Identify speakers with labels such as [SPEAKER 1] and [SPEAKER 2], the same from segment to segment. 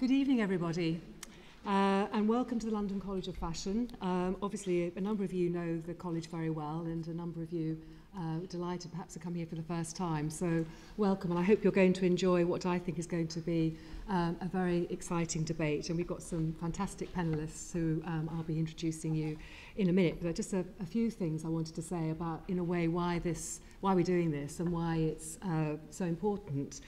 [SPEAKER 1] Good evening, everybody, and welcome to the London College of Fashion. Obviously, a number of you know the college very well, and a number of you delighted perhaps to come here for the first time. So welcome, and I hope you're going to enjoy what I think is going to be a very exciting debate. And we've got some fantastic panellists who I'll be introducing you in a minute. But just a few things I wanted to say about, in a way, why we're doing this and why it's so important.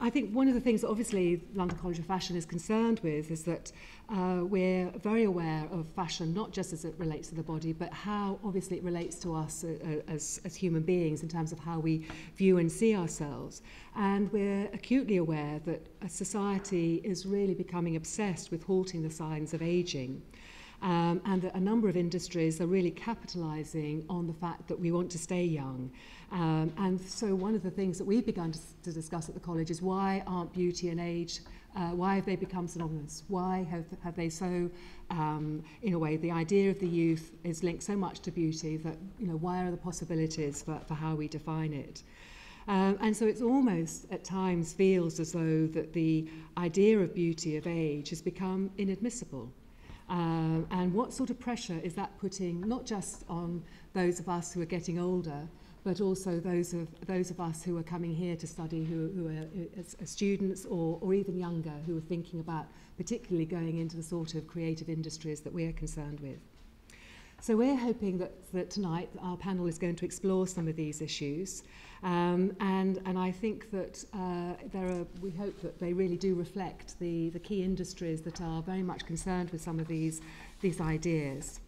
[SPEAKER 1] I think one of the things that obviously London College of Fashion is concerned with is that we're very aware of fashion, not just as it relates to the body, but how obviously it relates to us as human beings in terms of how we view and see ourselves. And we're acutely aware that a society is really becoming obsessed with halting the signs of ageing. And that a number of industries are really capitalising on the fact that we want to stay young. And so one of the things that we've begun to discuss at the college is why aren't beauty and age, why have they become synonymous? Why have they so, in a way, the idea of the youth is linked so much to beauty that, you know, why are the possibilities for how we define it? And so it's almost at times feels as though that the idea of beauty of age has become inadmissible. And what sort of pressure is that putting not just on those of us who are getting older, but also those of us who are coming here to study, who are as students or even younger, who are thinking about particularly going into the sort of creative industries that we're concerned with. So we're hoping that tonight our panel is going to explore some of these issues, and I think that we hope that they really do reflect the key industries that are very much concerned with some of these ideas.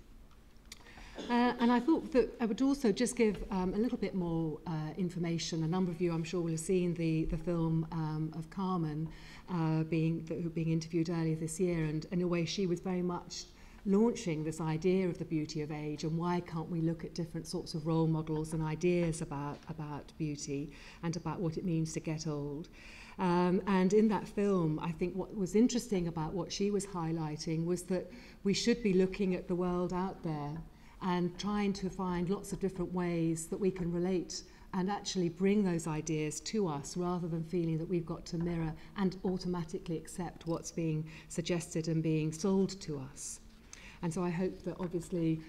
[SPEAKER 1] And I thought that I would also just give a little bit more information. A number of you, I'm sure, will have seen the film of Carmen being interviewed earlier this year, and in a way she was very much launching this idea of the beauty of age and why can't we look at different sorts of role models and ideas about beauty and about what it means to get old. And in that film, I think what was interesting about what she was highlighting was that we should be looking at the world out there and trying to find lots of different ways that we can relate and actually bring those ideas to us rather than feeling that we've got to mirror and automatically accept what's being suggested and being sold to us. And so I hope that obviously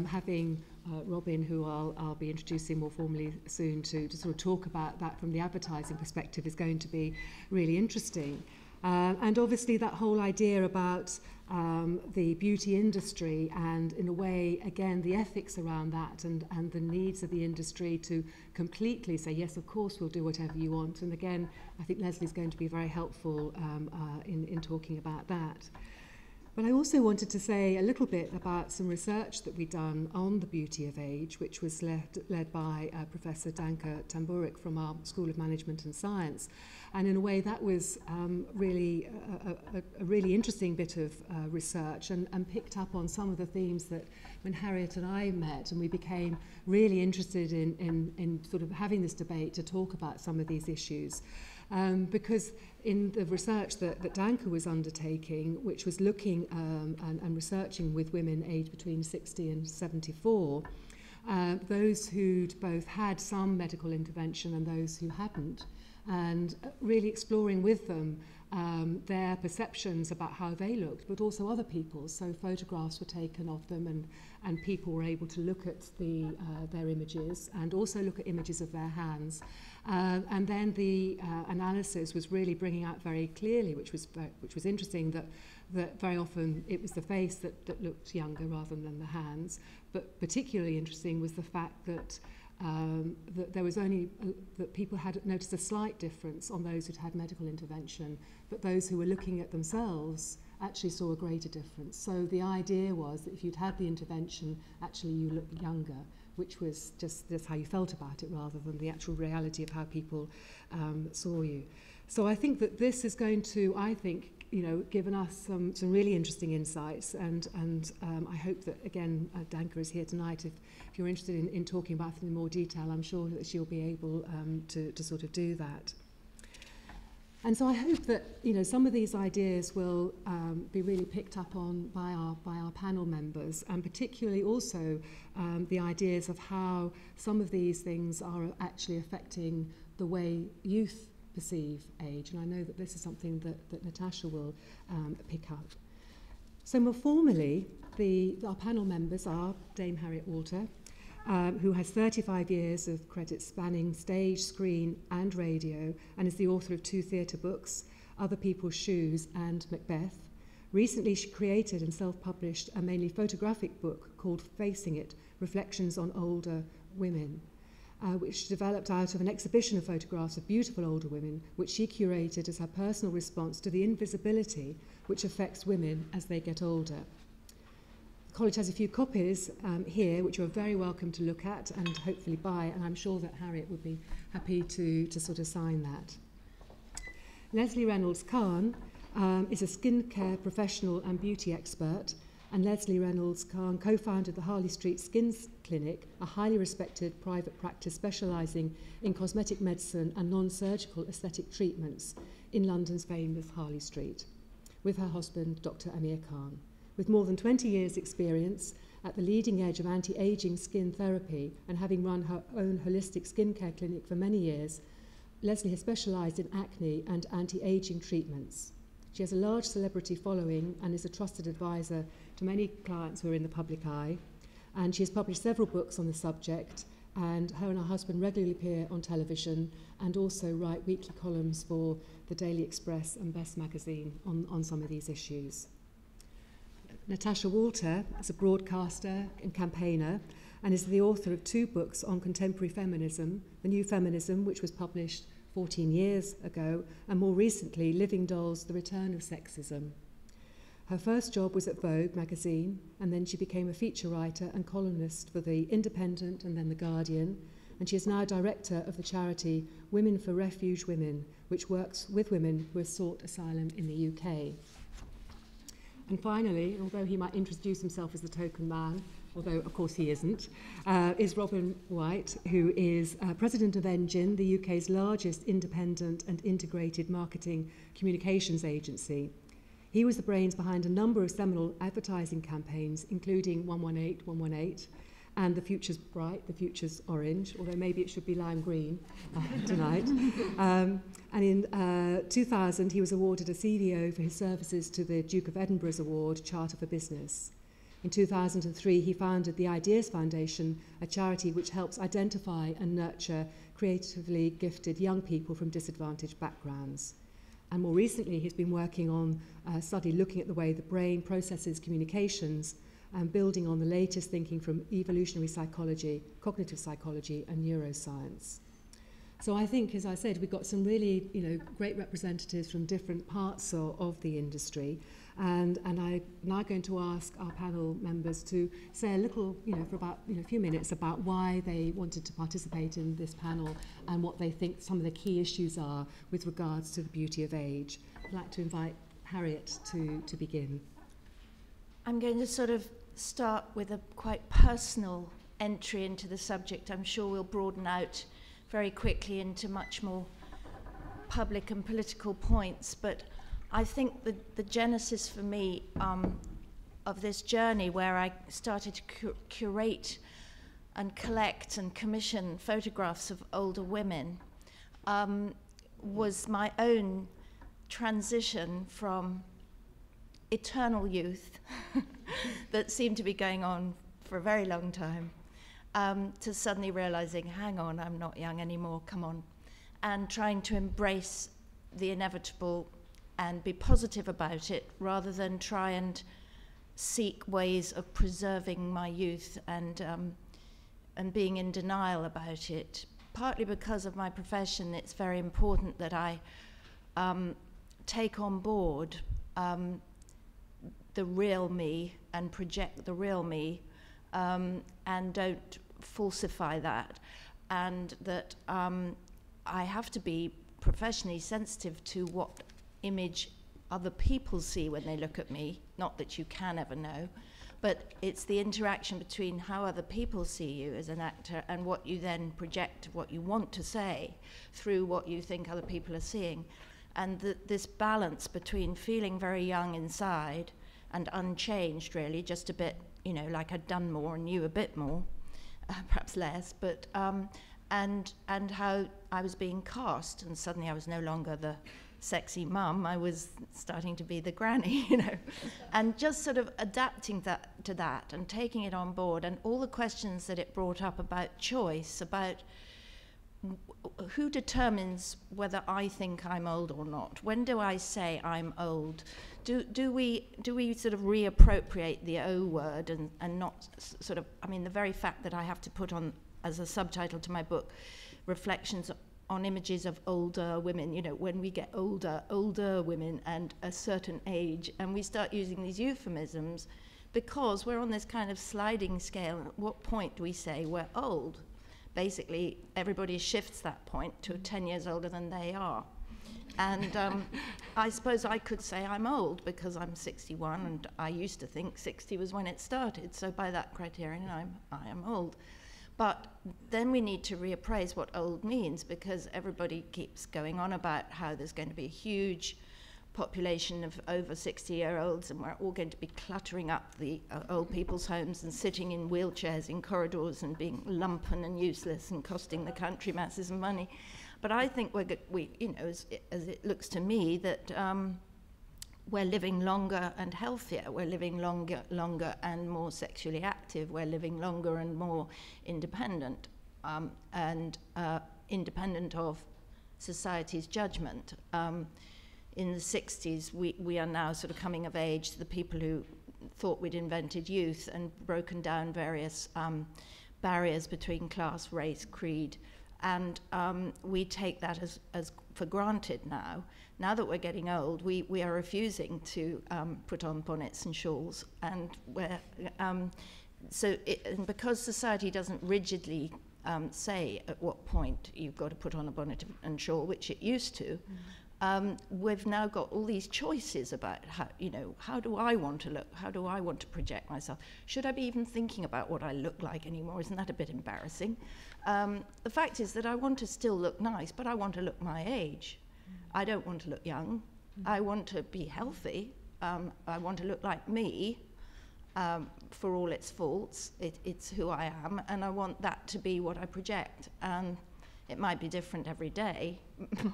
[SPEAKER 1] having Robin, who I'll be introducing more formally soon to sort of talk about that from the advertising perspective, is going to be really interesting. And obviously that whole idea about the beauty industry and, in a way, again, the ethics around that and the needs of the industry to completely say, yes, of course, we'll do whatever you want. And again, I think Leslie's going to be very helpful in talking about that. But I also wanted to say a little bit about some research that we've done on the beauty of age, which was led by Professor Danka Tamburik from our School of Management and Science. And in a way, that was really a really interesting bit of research and picked up on some of the themes that when Harriet and I met and we became really interested in sort of having this debate to talk about some of these issues. Because in the research that Danka was undertaking, which was looking and researching with women aged between 60 and 74, those who'd both had some medical intervention and those who hadn't, and really exploring with them their perceptions about how they looked, but also other people's. So photographs were taken of them, and people were able to look at their images and also look at images of their hands. And then the analysis was really bringing out very clearly, which was interesting, that very often it was the face that looked younger rather than the hands. But particularly interesting was the fact that there was only that people had noticed a slight difference on those who'd had medical intervention, but those who were looking at themselves actually saw a greater difference. So the idea was that if you'd had the intervention, actually you looked younger, which was just how you felt about it rather than the actual reality of how people saw you. So I think that this is going to, given us some really interesting insights, and I hope that, again, Danka is here tonight. If you're interested in talking about it in more detail, I'm sure that she'll be able to sort of do that. And so I hope that some of these ideas will be really picked up on by our panel members, and particularly also the ideas of how some of these things are actually affecting the way youth perceive age, and I know that this is something that Natasha will pick up. So more formally, our panel members are Dame Harriet Walter, who has 35 years of credit spanning stage, screen and radio, and is the author of 2 theatre books, Other People's Shoes and Macbeth. Recently, she created and self-published a mainly photographic book called Facing It, Reflections on Older Women, which developed out of an exhibition of photographs of beautiful older women, which she curated as her personal response to the invisibility which affects women as they get older. The college has a few copies here, which you're very welcome to look at and hopefully buy, and I'm sure that Harriet would be happy to sort of sign that. Leslie Reynolds-Kahn is a skincare professional and beauty expert, and Leslie Reynolds-Kahn co-founded the Harley Street Skin Clinic, a highly respected private practice specialising in cosmetic medicine and non-surgical aesthetic treatments in London's famous Harley Street, with her husband, Dr. Amir Khan. With more than 20 years' experience at the leading edge of anti-aging skin therapy and having run her own holistic skincare clinic for many years, Leslie has specialised in acne and anti-aging treatments. She has a large celebrity following and is a trusted advisor to many clients who are in the public eye. And she has published several books on the subject, and her and her husband regularly appear on television and also write weekly columns for the Daily Express and Best magazine on some of these issues. Natasha Walter is a broadcaster and campaigner and is the author of 2 books on contemporary feminism, The New Feminism, which was published 14 years ago, and more recently, Living Dolls, The Return of Sexism. Her first job was at Vogue magazine, and then she became a feature writer and columnist for The Independent and then The Guardian, and she is now director of the charity Women for Refuge Women, which works with women who have sought asylum in the UK. And finally, although he might introduce himself as the token man, although of course he isn't, is Robin White, who is president of Engine, the UK's largest independent and integrated marketing communications agency. He was the brains behind a number of seminal advertising campaigns, including 118, 118, and The Future's Bright, The Future's Orange, although maybe it should be lime green tonight. And in 2000, he was awarded a CVO for his services to the Duke of Edinburgh's Award, Charter for Business. In 2003, he founded the Ideas Foundation, a charity which helps identify and nurture creatively gifted young people from disadvantaged backgrounds. And more recently, he's been working on a study looking at the way the brain processes communications and building on the latest thinking from evolutionary psychology, cognitive psychology, and neuroscience. So I think, as I said, we've got some really, great representatives from different parts of the industry. And I'm now going to ask our panel members to say a little, for about a few minutes about why they wanted to participate in this panel and what they think some of the key issues are with regards to the beauty of age. I'd like to invite Harriet to begin.
[SPEAKER 2] I'm going to sort of start with a quite personal entry into the subject. I'm sure we'll broaden out very quickly into much more public and political points, but I think the genesis for me of this journey, where I started to curate and collect and commission photographs of older women, was my own transition from eternal youth that seemed to be going on for a very long time, to suddenly realizing, hang on, I'm not young anymore, come on, and trying to embrace the inevitable and be positive about it, rather than try and seek ways of preserving my youth and being in denial about it. Partly because of my profession, it's very important that I take on board the real me and project the real me, and don't falsify that, and that I have to be professionally sensitive to what image other people see when they look at me. Not that you can ever know, but it's the interaction between how other people see you as an actor and what you then project, what you want to say through what you think other people are seeing. And this balance between feeling very young inside and unchanged, really, just a bit, like I'd done more and knew a bit more, perhaps less, but and how I was being cast, and suddenly I was no longer the sexy mum, I was starting to be the granny, you know, and just sort of adapting to that and taking it on board, and all the questions that it brought up about choice, about who determines whether I think I'm old or not? When do I say I'm old? Do we sort of reappropriate the O word and not sort of, I mean, the very fact that I have to put on as a subtitle to my book, reflections on images of older women, you know, when we get older women and a certain age, and we start using these euphemisms because we're on this kind of sliding scale. At what point do we say we're old? Basically, everybody shifts that point to 10 years older than they are. And I suppose I could say I'm old because I'm 61, and I used to think 60 was when it started. So by that criterion, I am old. But then we need to reappraise what old means, because everybody keeps going on about how there's going to be a huge population of over 60-year-olds, and we're all going to be cluttering up the old people's homes and sitting in wheelchairs in corridors and being lumpen and useless and costing the country masses of money. But I think we you know, as it looks to me, that we're living longer and healthier. We're living longer and more sexually active. We're living longer and more independent, and independent of society's judgment. In the 60s, we are now sort of coming of age, the people who thought we'd invented youth and broken down various barriers between class, race, creed, and we take that as for granted now. Now that we're getting old, we are refusing to put on bonnets and shawls, and we're, and because society doesn't rigidly say at what point you've got to put on a bonnet and shawl, which it used to, we've now got all these choices about how, you know, how do I want to look? How do I want to project myself? Should I be even thinking about what I look like anymore? Isn't that a bit embarrassing? The fact is that I want to still look nice, but I want to look my age. I don't want to look young. I want to be healthy. I want to look like me, for all its faults. It's who I am, and I want that to be what I project. It might be different every day.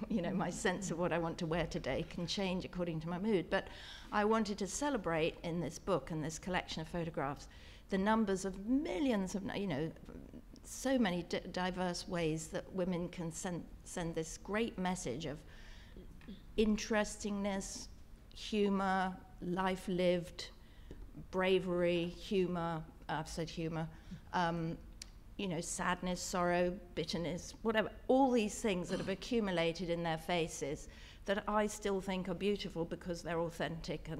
[SPEAKER 2] You know, my sense of what I want to wear today can change according to my mood. But I wanted to celebrate in this book and this collection of photographs the numbers of millions of, you know, so many diverse ways that women can send this great message of interestingness, humor, life lived, bravery, humor, I've said humor, you know, sadness, sorrow, bitterness, whatever, all these things that have accumulated in their faces that I still think are beautiful because they're authentic,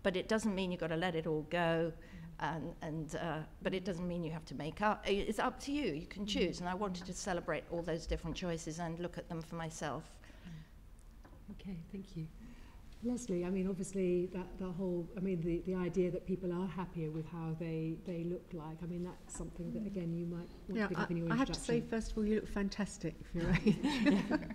[SPEAKER 2] but it doesn't mean you've got to let it all go, but it doesn't mean you have to make up. It's up to you, you can choose, and I wanted to celebrate all those different choices and look at them for myself.
[SPEAKER 1] Okay, thank you. Leslie, I mean, obviously that whole, I mean, the idea that people are happier with how they look like, I mean, that's something that, again, you might want to pick up in your introduction.
[SPEAKER 3] I have to say, first of all, you look fantastic if you're right.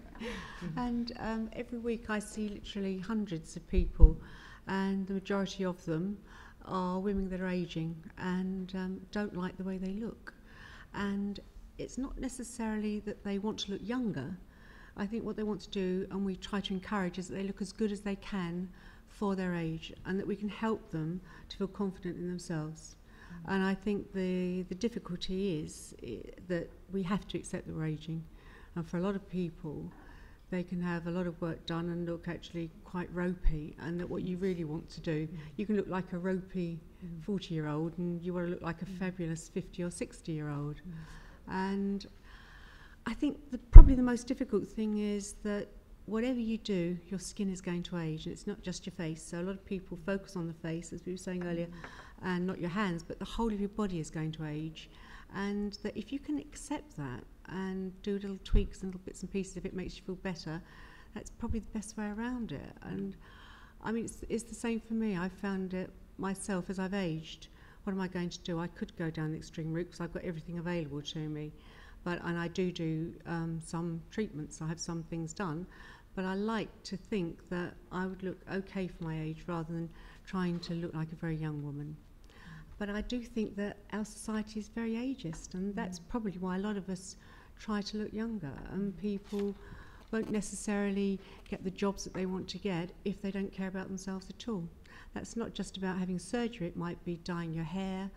[SPEAKER 3] And every week I see literally hundreds of people, and the majority of them are women that are ageing and don't like the way they look. And it's not necessarily that they want to look younger. I think what they want to do, and we try to encourage, is that they look as good as they can for their age, and that we can help them to feel confident in themselves. And I think the difficulty is that we have to accept that we're ageing. And for a lot of people, they can have a lot of work done and look actually quite ropey, and that what you really want to do, you can look like a ropey 40-year-old and you want to look like a fabulous 50 or 60-year-old. And I think probably the most difficult thing is that whatever you do, your skin is going to age. It's not just your face. So a lot of people focus on the face, as we were saying earlier, and not your hands, but the whole of your body is going to age. And that if you can accept that and do little tweaks and little bits and pieces if it makes you feel better, that's probably the best way around it. And I mean, it's the same for me. I've found it myself as I've aged. What am I going to do? I could go down the extreme route because I've got everything available to me. And I do some treatments. I have some things done, but I like to think that I would look okay for my age rather than trying to look like a very young woman. But I do think that our society is very ageist, and that's probably why a lot of us try to look younger, and people won't necessarily get the jobs that they want to get if they don't care about themselves at all. That's not just about having surgery. It might be dyeing your hair,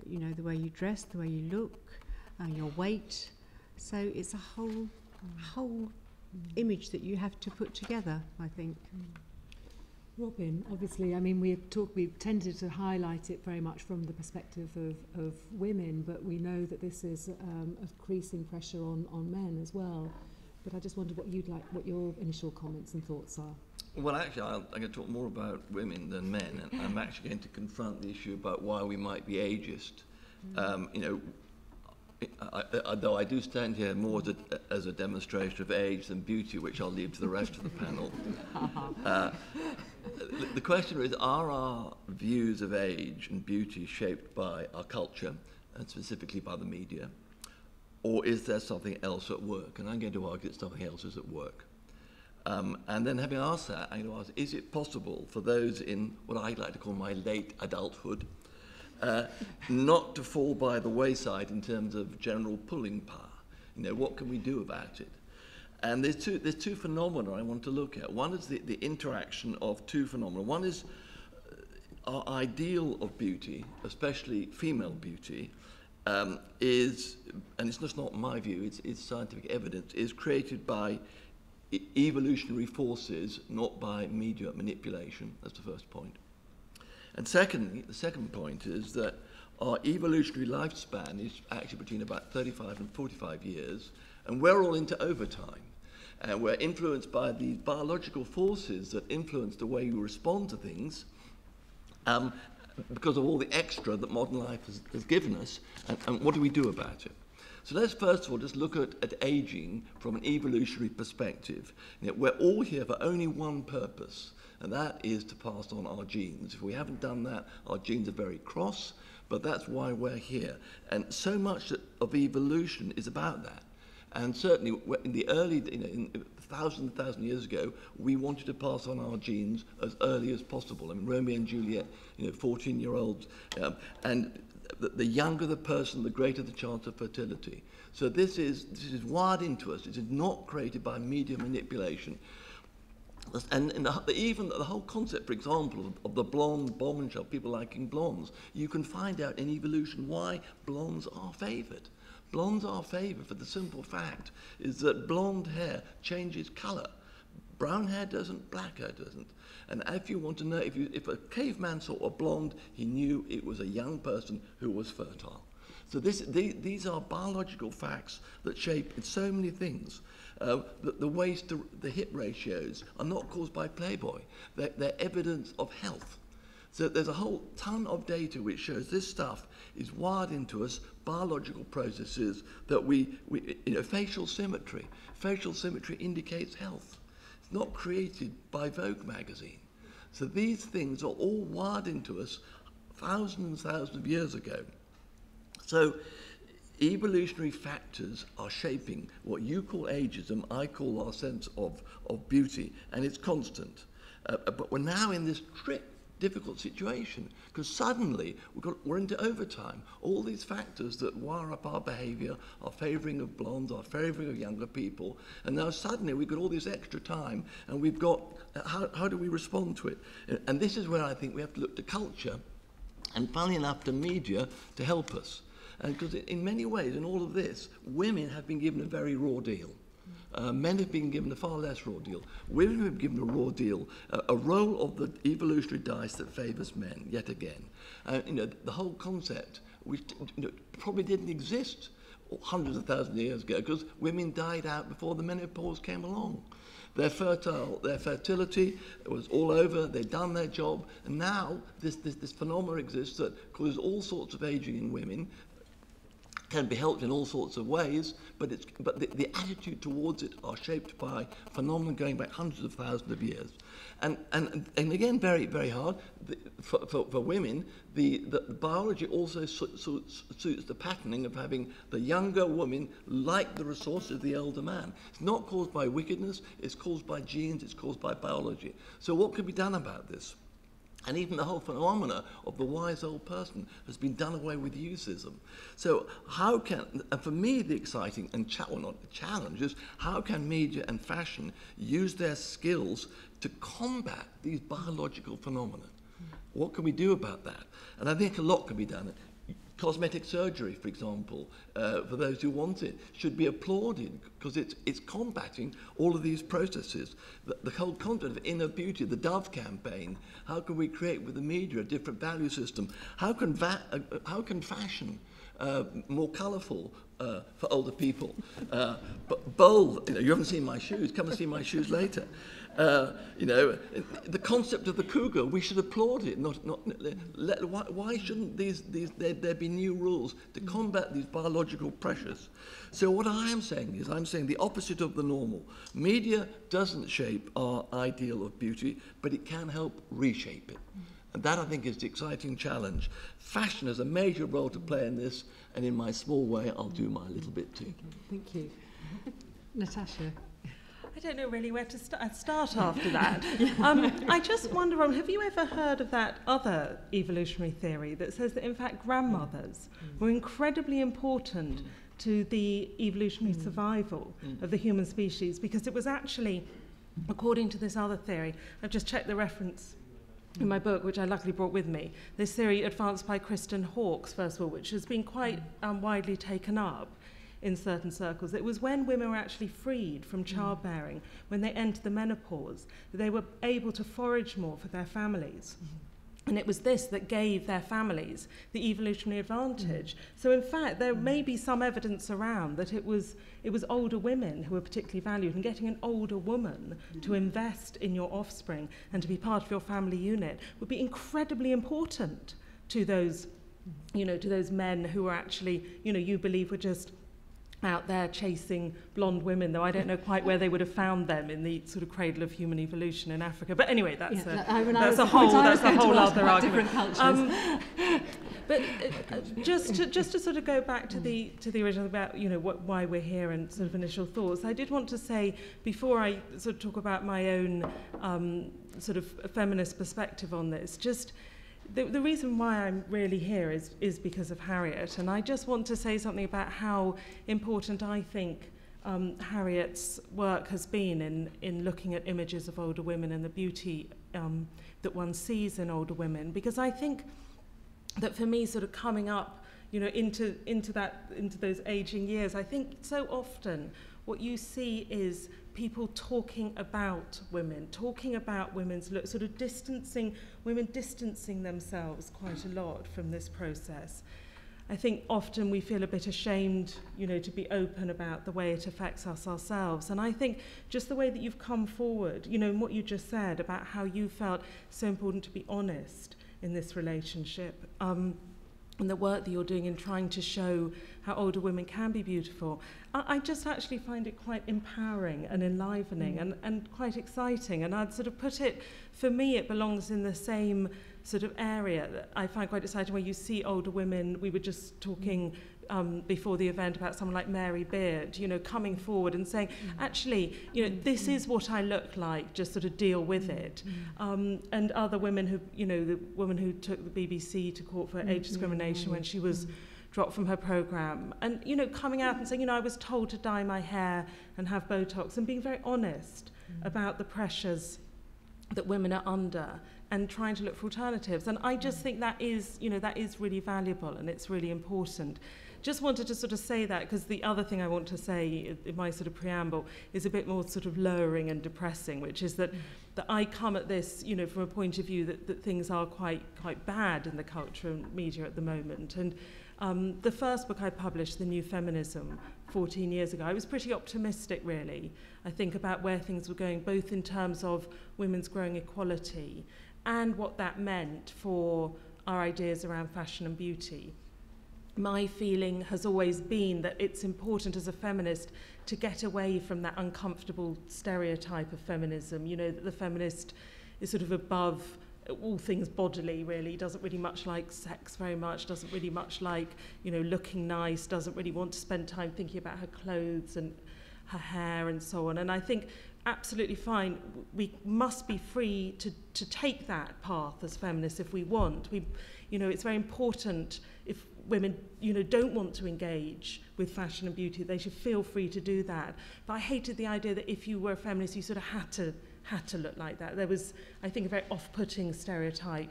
[SPEAKER 3] you know, the way you dress, the way you look, your weight. So it's a whole image that you have to put together, I think.
[SPEAKER 1] Robin, obviously, I mean, we've tended to highlight it very much from the perspective of women, but we know that this is increasing pressure on men as well. But I just wondered what your initial comments and thoughts are.
[SPEAKER 4] Well, actually, I'm going to talk more about women than men, and I'm actually going to confront the issue about why we might be ageist. You know, though I do stand here more as a demonstration of age than beauty, which I'll leave to the rest of the panel. The question is, are our views of age and beauty shaped by our culture, and specifically by the media, or is there something else at work? And I'm going to argue that something else is at work. And then having asked that, I'm going to ask, is it possible for those in what I like to call my late adulthood not to fall by the wayside in terms of general pulling power? You know, what can we do about it? And there's two phenomena I want to look at. One is the interaction of two phenomena. One is our ideal of beauty, especially female beauty, is, and it's just not my view, it's scientific evidence, is created by evolutionary forces, not by media manipulation. That's the first point. And secondly, the second point is that our evolutionary lifespan is actually between about 35 and 45 years, and we're all into overtime. And we're influenced by these biological forces that influence the way we respond to things, because of all the extra that modern life has given us, and what do we do about it? So let's first of all just look at aging from an evolutionary perspective. You know, we're all here for only one purpose, and that is to pass on our genes. If we haven't done that, our genes are very cross, but that's why we're here. And so much of evolution is about that. And certainly in the early, in thousand years ago, we wanted to pass on our genes as early as possible. I mean, Romeo and Juliet, 14-year-olds, and the younger the person, the greater the chance of fertility. So this is wired into us. It is not created by media manipulation. And even the whole concept, for example, of the blonde bombshell, people liking blondes, you can find out in evolution why blondes are favoured. Blondes are favoured for the simple fact is that blonde hair changes colour. Brown hair doesn't, black hair doesn't. And if you want to know, if a caveman saw a blonde, he knew it was a young person who was fertile. So these are biological facts that shape so many things. The waist to the hip ratios are not caused by Playboy. They're evidence of health. So there's a whole ton of data which shows this stuff is wired into us, biological processes that facial symmetry. Facial symmetry indicates health. It's not created by Vogue magazine. So these things are all wired into us thousands of years ago. So evolutionary factors are shaping what you call ageism, I call our sense of beauty, and it's constant. But we're now in this difficult situation because suddenly we're into overtime. All these factors that wire up our behaviour, our favouring of blondes, our favouring of younger people, and now suddenly we've got all this extra time, and we've got how do we respond to it? And this is where I think we have to look to culture, and funnily enough to media, to help us. Because in many ways, in all of this, women have been given a very raw deal. Men have been given a far less raw deal. Women have been given a raw deal, a roll of the evolutionary dice that favours men, yet again. The whole concept, which probably didn't exist hundreds of thousands of years ago, because women died out before the menopause came along. They're fertile, their fertility was all over, they'd done their job, and now this phenomenon exists that causes all sorts of aging in women, can be helped in all sorts of ways, but the attitude towards it are shaped by phenomena going back hundreds of thousands of years. And again, very, very hard. For women, the biology also suits the patterning of having the younger woman like the resources of the elder man. It's not caused by wickedness, it's caused by genes, it's caused by biology. So what could be done about this? And even the whole phenomena of the wise old person has been done away with useism. So how can, and for me the exciting and not the challenge is, how can media and fashion use their skills to combat these biological phenomena? What can we do about that? And I think a lot can be done. Cosmetic surgery, for example, for those who want it, should be applauded because it's combating all of these processes. The whole concept of inner beauty, the Dove campaign, how can we create with the media a different value system? How can fashion more colourful for older people? But bold, you haven't seen my shoes, come and see my shoes later. The concept of the cougar, we should applaud it. Why shouldn't there be new rules to combat these biological pressures? So what I am saying is, I'm saying the opposite of the normal. Media doesn't shape our ideal of beauty, but it can help reshape it. And that, I think, is the exciting challenge. Fashion has a major role to play in this, and in my small way, I'll do my little bit too.
[SPEAKER 1] Thank you. Natasha.
[SPEAKER 5] I don't know really where to start after that. I just wonder, have you ever heard of that other evolutionary theory that says that, in fact, grandmothers were incredibly important to the evolutionary survival of the human species? Because it was actually, according to this other theory, I've just checked the reference in my book, which I luckily brought with me, this theory advanced by Kristen Hawkes, first of all, which has been quite widely taken up in certain circles. It was when women were actually freed from childbearing, when they entered the menopause, that they were able to forage more for their families. And it was this that gave their families the evolutionary advantage. So in fact, there may be some evidence around that it was older women who were particularly valued, and getting an older woman to invest in your offspring and to be part of your family unit would be incredibly important to those, to those men who were actually, you believe were just out there chasing blonde women, though I don't know quite where they would have found them in the sort of cradle of human evolution in Africa. But anyway, that's a whole other argument. But just to sort of go back to the original about why we're here and sort of initial thoughts, I did want to say, before I sort of talk about my own sort of feminist perspective on this, just the reason why I'm really here is because of Harriet, and I just want to say something about how important I think Harriet's work has been in looking at images of older women and the beauty that one sees in older women, because I think that for me, sort of coming up, into those aging years, I think so often what you see is people talking about women's look, sort of distancing themselves quite a lot from this process. I think often we feel a bit ashamed, to be open about the way it affects us ourselves. And I think just the way that you've come forward, and what you just said about how you felt so important to be honest in this relationship, and the work that you're doing in trying to show how older women can be beautiful, I just actually find it quite empowering and enlivening and quite exciting. And I'd sort of put it, for me, it belongs in the same sort of area that I find quite exciting, where you see older women. We were just talking before the event about someone like Mary Beard, coming forward and saying, actually, this is what I look like, just sort of deal with it. And other women who, the woman who took the BBC to court for age discrimination when she was dropped from her programme, and, coming out and saying, I was told to dye my hair and have Botox, and being very honest about the pressures that women are under and trying to look for alternatives. And I just think that is, that is really valuable and it's really important. Just wanted to sort of say that, because the other thing I want to say in my sort of preamble is a bit more sort of lowering and depressing, which is that I come at this, from a point of view that things are quite bad in the culture and media at the moment. And the first book I published, The New Feminism, 14 years ago, I was pretty optimistic, really, I think, about where things were going, both in terms of women's growing equality and what that meant for our ideas around fashion and beauty. My feeling has always been that it's important as a feminist to get away from that uncomfortable stereotype of feminism, that the feminist is sort of above all things bodily, really, doesn't really much like sex very much, doesn't really much like, looking nice, doesn't really want to spend time thinking about her clothes and her hair and so on. And I think absolutely fine. We must be free to take that path as feminists if we want. It's very important if women, don't want to engage with fashion and beauty, they should feel free to do that. But I hated the idea that if you were a feminist, you sort of had to look like that. There was, I think, a very off-putting stereotype.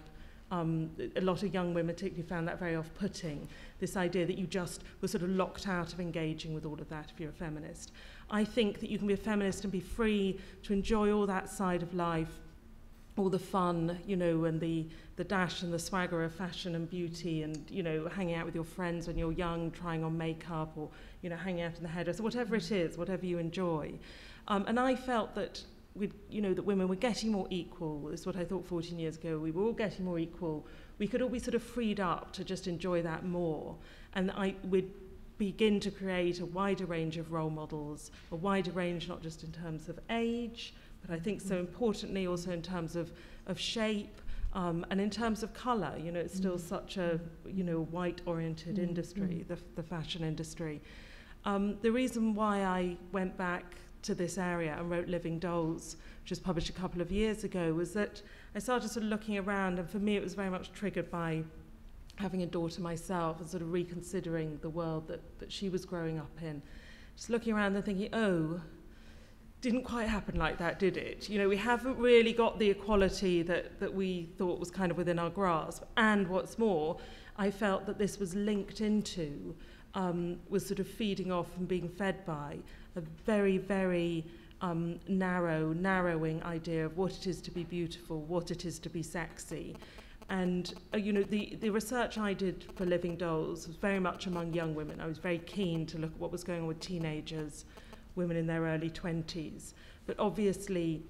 [SPEAKER 5] A lot of young women particularly found that very off-putting, this idea that you just were sort of locked out of engaging with all of that if you're a feminist. I think that you can be a feminist and be free to enjoy all that side of life, all the fun, and the dash and the swagger of fashion and beauty, and, hanging out with your friends when you're young, trying on makeup, or, hanging out in the hairdresser, whatever it is, whatever you enjoy. And I felt that that women were getting more equal. This is what I thought 14 years ago. We were all getting more equal. We could all be sort of freed up to just enjoy that more. And we'd begin to create a wider range of role models, a wider range not just in terms of age, but I think so importantly also in terms of shape, and in terms of colour. It's still such a white-oriented industry, the fashion industry. The reason why I went back to this area and wrote Living Dolls, which was published a couple of years ago, was that I started sort of looking around, and for me it was very much triggered by having a daughter myself and sort of reconsidering the world that she was growing up in. Just looking around and thinking, didn't quite happen like that, did it? We haven't really got the equality that we thought was kind of within our grasp. And what's more, I felt that this was linked into, was sort of feeding off and being fed by a very, very narrowing idea of what it is to be beautiful, what it is to be sexy. And, the research I did for Living Dolls was very much among young women. I was very keen to look at what was going on with teenagers, women in their early 20s. But obviously,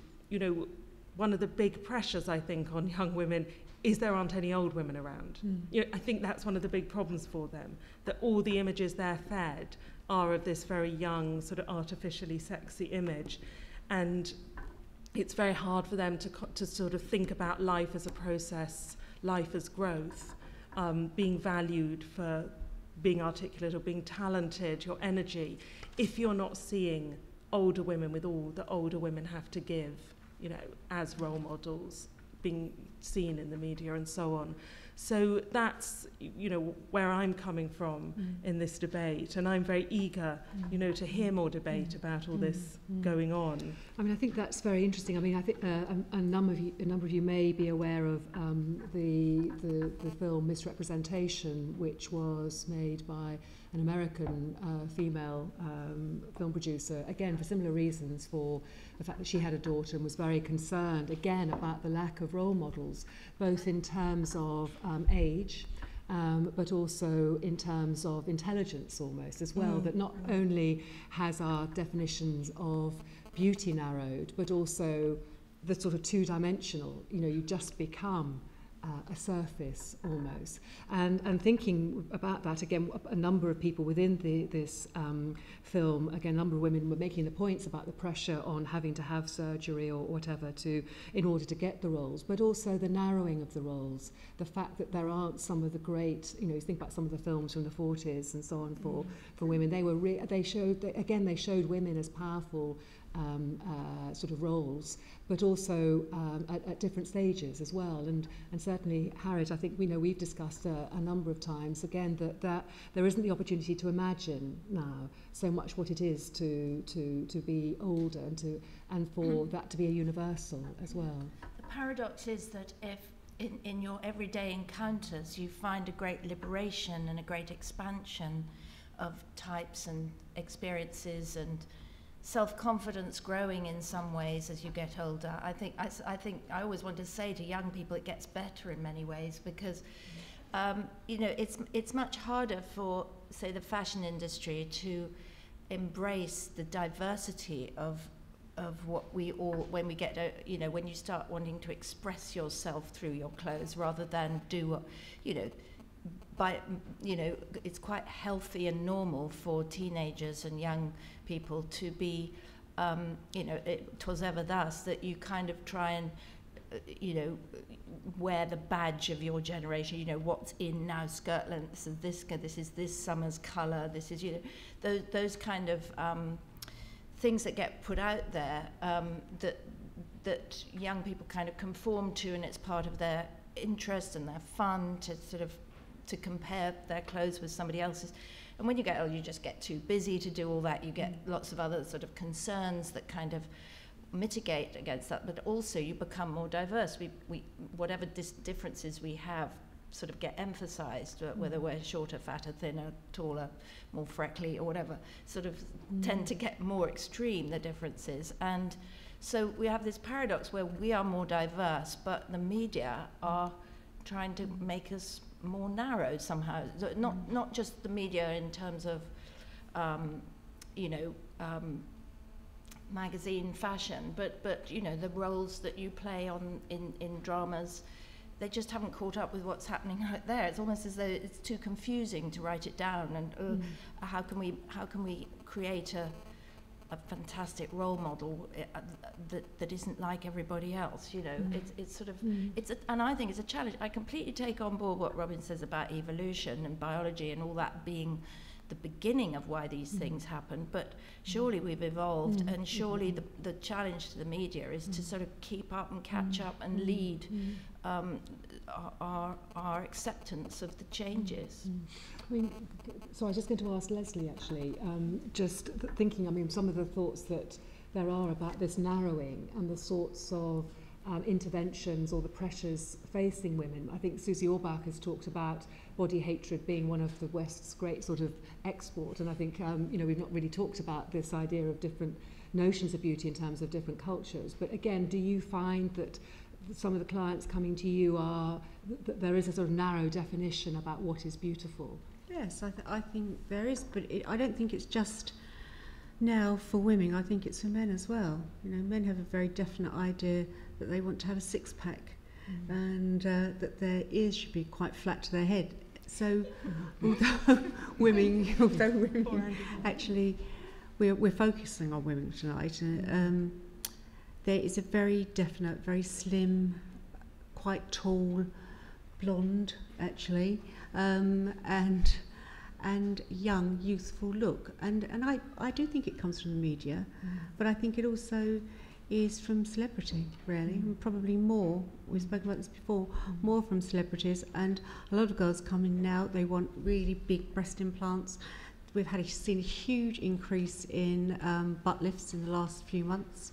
[SPEAKER 5] one of the big pressures, I think, on young women is there aren't any old women around. I think that's one of the big problems for them, that all the images they're fed are of this very young, sort of artificially sexy image. And it's very hard for them to sort of think about life as a process, life as growth, being valued for being articulate or being talented, your energy, if you're not seeing older women with all that older women have to give, as role models, being seen in the media and so on. So that's, where I'm coming from in this debate, and I'm very eager, to hear more debate about all this going on.
[SPEAKER 1] I mean, I think that's very interesting. I mean, I think a number of you may be aware of the film Misrepresentation, which was made by an American female film producer, again, for similar reasons, for the fact that she had a daughter and was very concerned, again, about the lack of role models, both in terms of age, but also in terms of intelligence almost as well, that not only has our definitions of beauty narrowed, but also the sort of two-dimensional, you just become a surface almost. And thinking about that, again, a number of people within this film, again, a number of women were making the points about the pressure on having to have surgery or whatever in order to get the roles, but also the narrowing of the roles, the fact that there aren't some of the great, you think about some of the films from the 40s and so on for women. They showed women as powerful sort of roles, but also at different stages as well. And certainly, Harriet, I think we've discussed a number of times again that there isn't the opportunity to imagine now so much what it is to be older and for that to be a universal as well.
[SPEAKER 2] The paradox is that if in your everyday encounters you find a great liberation and a great expansion of types and experiences and self-confidence growing in some ways as you get older. I think I always want to say to young people it gets better in many ways because it's much harder for, say, the fashion industry to embrace the diversity of what we all, when we get when you start wanting to express yourself through your clothes rather than do it's quite healthy and normal for teenagers and young people to be, it 'twas ever thus, that you kind of try and, wear the badge of your generation, what's in now, skirt lengths of this is this summer's colour, this is, those kind of things that get put out there that young people kind of conform to, and it's part of their interest and their fun to sort of to compare their clothes with somebody else's. And when you get old, you just get too busy to do all that. You get lots of other sort of concerns that kind of mitigate against that, but also you become more diverse. We whatever differences we have sort of get emphasized, whether we're shorter, fatter, thinner, taller, more freckly, or whatever, sort of tend to get more extreme, the differences. And so we have this paradox where we are more diverse, but the media are trying to make us more narrow somehow. So not just the media in terms of, magazine fashion, but you know, the roles that you play in dramas, they just haven't caught up with what's happening out there. It's almost as though it's too confusing to write it down. And how can we create a fantastic role model that isn't like everybody else? You know, it's sort of and I think it's a challenge. I completely take on board what Robin says about evolution and biology and all that being the beginning of why these things happen, but surely we've evolved, and surely the challenge to the media is to sort of keep up and catch up and lead our acceptance of the changes.
[SPEAKER 1] I mean, so I was just going to ask Leslie, actually, just thinking, I mean, some of the thoughts that there are about this narrowing and the sorts of interventions or the pressures facing women. I think Susie Orbach has talked about body hatred being one of the West's great sort of export, and I think we've not really talked about this idea of different notions of beauty in terms of different cultures. But again, do you find that some of the clients coming to you are that there is a sort of narrow definition about what is beautiful?
[SPEAKER 3] Yes, I think there is, but I don't think it's just now for women. I think it's for men as well. You know, men have a very definite idea that they want to have a six-pack, and that their ears should be quite flat to their head. So, although women actually, we're focusing on women tonight. There is a very definite, very slim, quite tall, blonde actually, and young, youthful look. And I do think it comes from the media, but I think it also is from celebrity, really, and probably more, we've spoken about this before, more from celebrities. And a lot of girls come in now, they want really big breast implants. We've seen a huge increase in butt lifts in the last few months,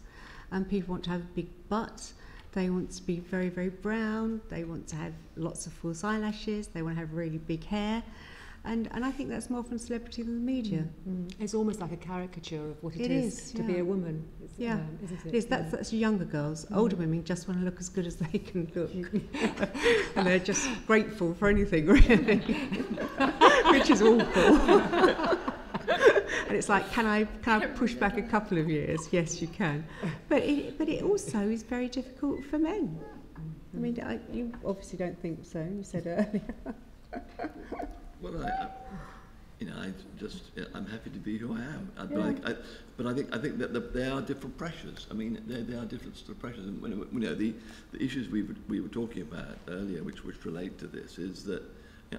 [SPEAKER 3] and people want to have a big butt. They want to be very, very brown. They want to have lots of false eyelashes. They want to have really big hair. And I think that's more from celebrity than the media.
[SPEAKER 1] It's almost like a caricature of what it is to be a woman, isn't it?
[SPEAKER 3] It is. That's younger girls. Older women just want to look as good as they can look. And they're just grateful for anything, really, which is awful. And it's like, can I push back a couple of years? Yes, you can. But it also is very difficult for men. I mean, you obviously don't think so. You said earlier.
[SPEAKER 4] Well, I'm happy to be who I am. But I think that there are different pressures. I mean, there are different sort of pressures. And the issues we were talking about earlier, which relate to this, is that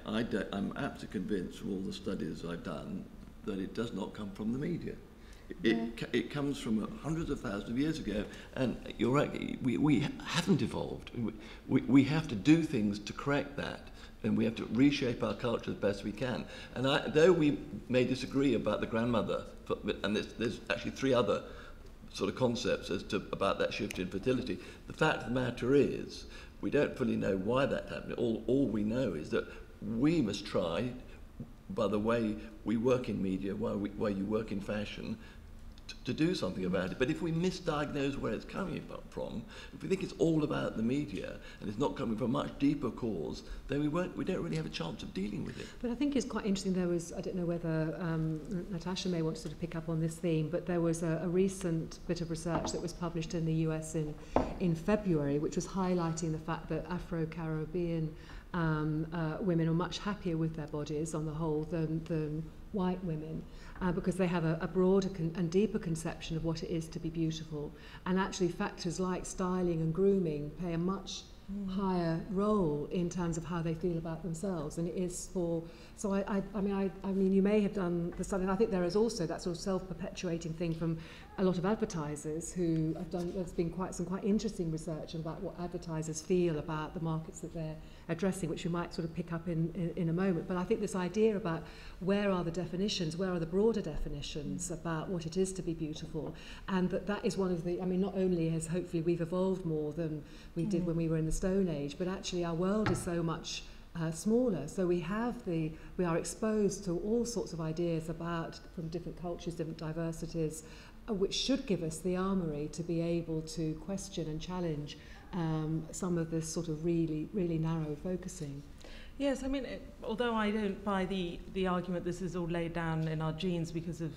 [SPEAKER 4] I'm absolutely convinced from all the studies I've done that it does not come from the media. It comes from hundreds of thousands of years ago, and you're right. We haven't evolved. We have to do things to correct that. And we have to reshape our culture as best we can. And though we may disagree about the grandmother, and there's actually three other sort of concepts about that shift in fertility, the fact of the matter is we don't fully know why that happened. All we know is that we must try, by the way we work in media, why you work in fashion, to do something about it. But if we misdiagnose where it's coming from, if we think it's all about the media and it's not coming from a much deeper cause, then we don't really have a chance of dealing with it.
[SPEAKER 1] But I think it's quite interesting. There was, I don't know whether Natasha may want to sort of pick up on this theme, but there was a recent bit of research that was published in the US in February, which was highlighting the fact that Afro-Caribbean women are much happier with their bodies on the whole than white women, because they have a broader and deeper conception of what it is to be beautiful. And actually factors like styling and grooming play a much higher role in terms of how they feel about themselves. And it is for, so I mean, you may have done the study, and I think there is also that sort of self-perpetuating thing from a lot of advertisers who have done, there's been some quite interesting research about what advertisers feel about the markets that they're addressing, which we might sort of pick up in a moment. But I think this idea about where are the definitions, where are the broader definitions about what it is to be beautiful, and that is one of the, I mean, not only has hopefully we've evolved more than we did when we were in the Stone Age, but actually our world is so much smaller, so we are exposed to all sorts of ideas about, from different cultures, different diversities, which should give us the armoury to be able to question and challenge some of this sort of really, really narrow focusing.
[SPEAKER 5] Yes, I mean, although I don't buy the argument this is all laid down in our genes because of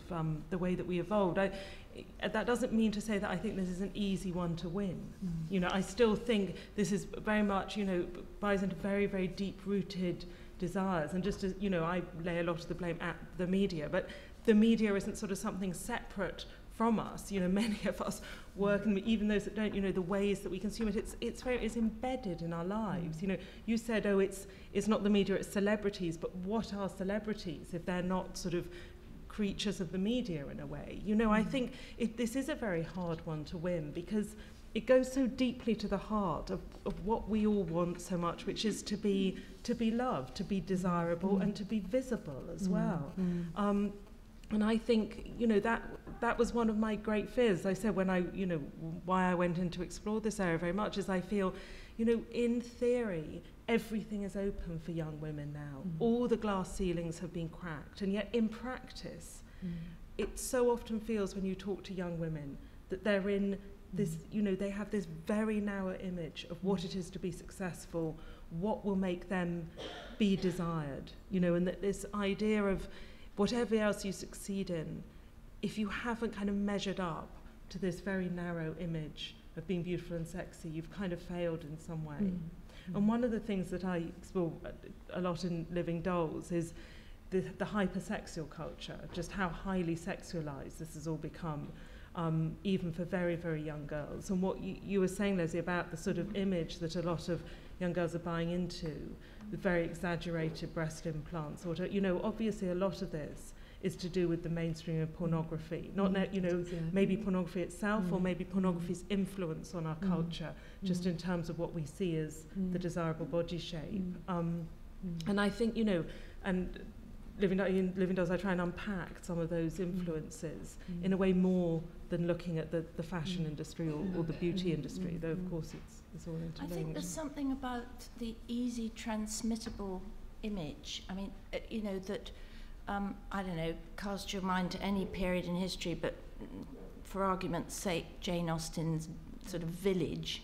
[SPEAKER 5] the way that we evolved, that doesn't mean to say that I think this is an easy one to win. You know, I still think this is very much, you know, buys into very, very deep-rooted desires. And just as, you know, I lay a lot of the blame at the media, but the media isn't sort of something separate from us. You know, many of us work, and even those that don't, you know, the ways that we consume it, it's embedded in our lives. You know, you said, oh, it's not the media, it's celebrities, but what are celebrities if they're not sort of creatures of the media in a way? You know, I think this is a very hard one to win because it goes so deeply to the heart of what we all want so much, which is to be loved, to be desirable, and to be visible as well. And I think, you know, that was one of my great fears. I said when why I went in to explore this area very much is I feel, you know, in theory, everything is open for young women now. All the glass ceilings have been cracked. And yet in practice, it so often feels when you talk to young women that they're in this, you know, they have this very narrow image of what it is to be successful, what will make them be desired, you know, and that this idea of whatever else you succeed in, if you haven't kind of measured up to this very narrow image of being beautiful and sexy, you've kind of failed in some way. And one of the things that I explore a lot in Living Dolls is the hypersexual culture, just how highly sexualized this has all become, even for very, very young girls. And what you were saying, Leslie, about the sort of image that a lot of young girls are buying into, the very exaggerated breast implants, or you know, obviously a lot of this is to do with the mainstream of pornography, not you know, maybe pornography itself, or maybe pornography's influence on our culture, just in terms of what we see as the desirable body shape. And I think, you know, and Living Dolls, I try and unpack some of those influences in a way more than looking at the fashion industry or the beauty industry, though of course it's all interlinked.
[SPEAKER 2] I think there's something about the easy transmittable image. I mean, you know, that, I don't know, cast your mind to any period in history, but for argument's sake, Jane Austen's sort of Village,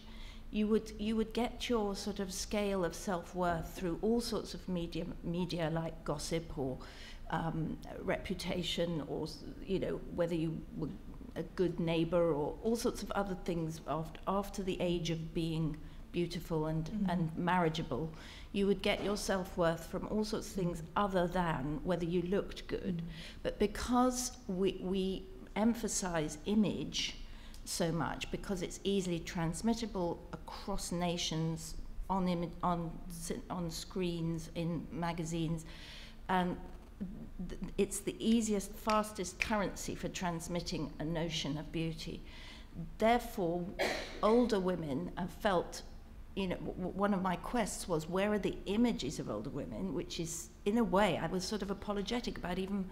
[SPEAKER 2] you would get your sort of scale of self-worth through all sorts of media like gossip or reputation, or, you know, whether you were a good neighbour or all sorts of other things after the age of being beautiful and marriageable. You would get your self-worth from all sorts of things other than whether you looked good. But because we emphasise image so much, because it's easily transmittable across nations, on screens, in magazines, and it's the easiest, fastest currency for transmitting a notion of beauty. Therefore, older women have felt, you know, one of my quests was, where are the images of older women, which is, in a way, I was sort of apologetic about even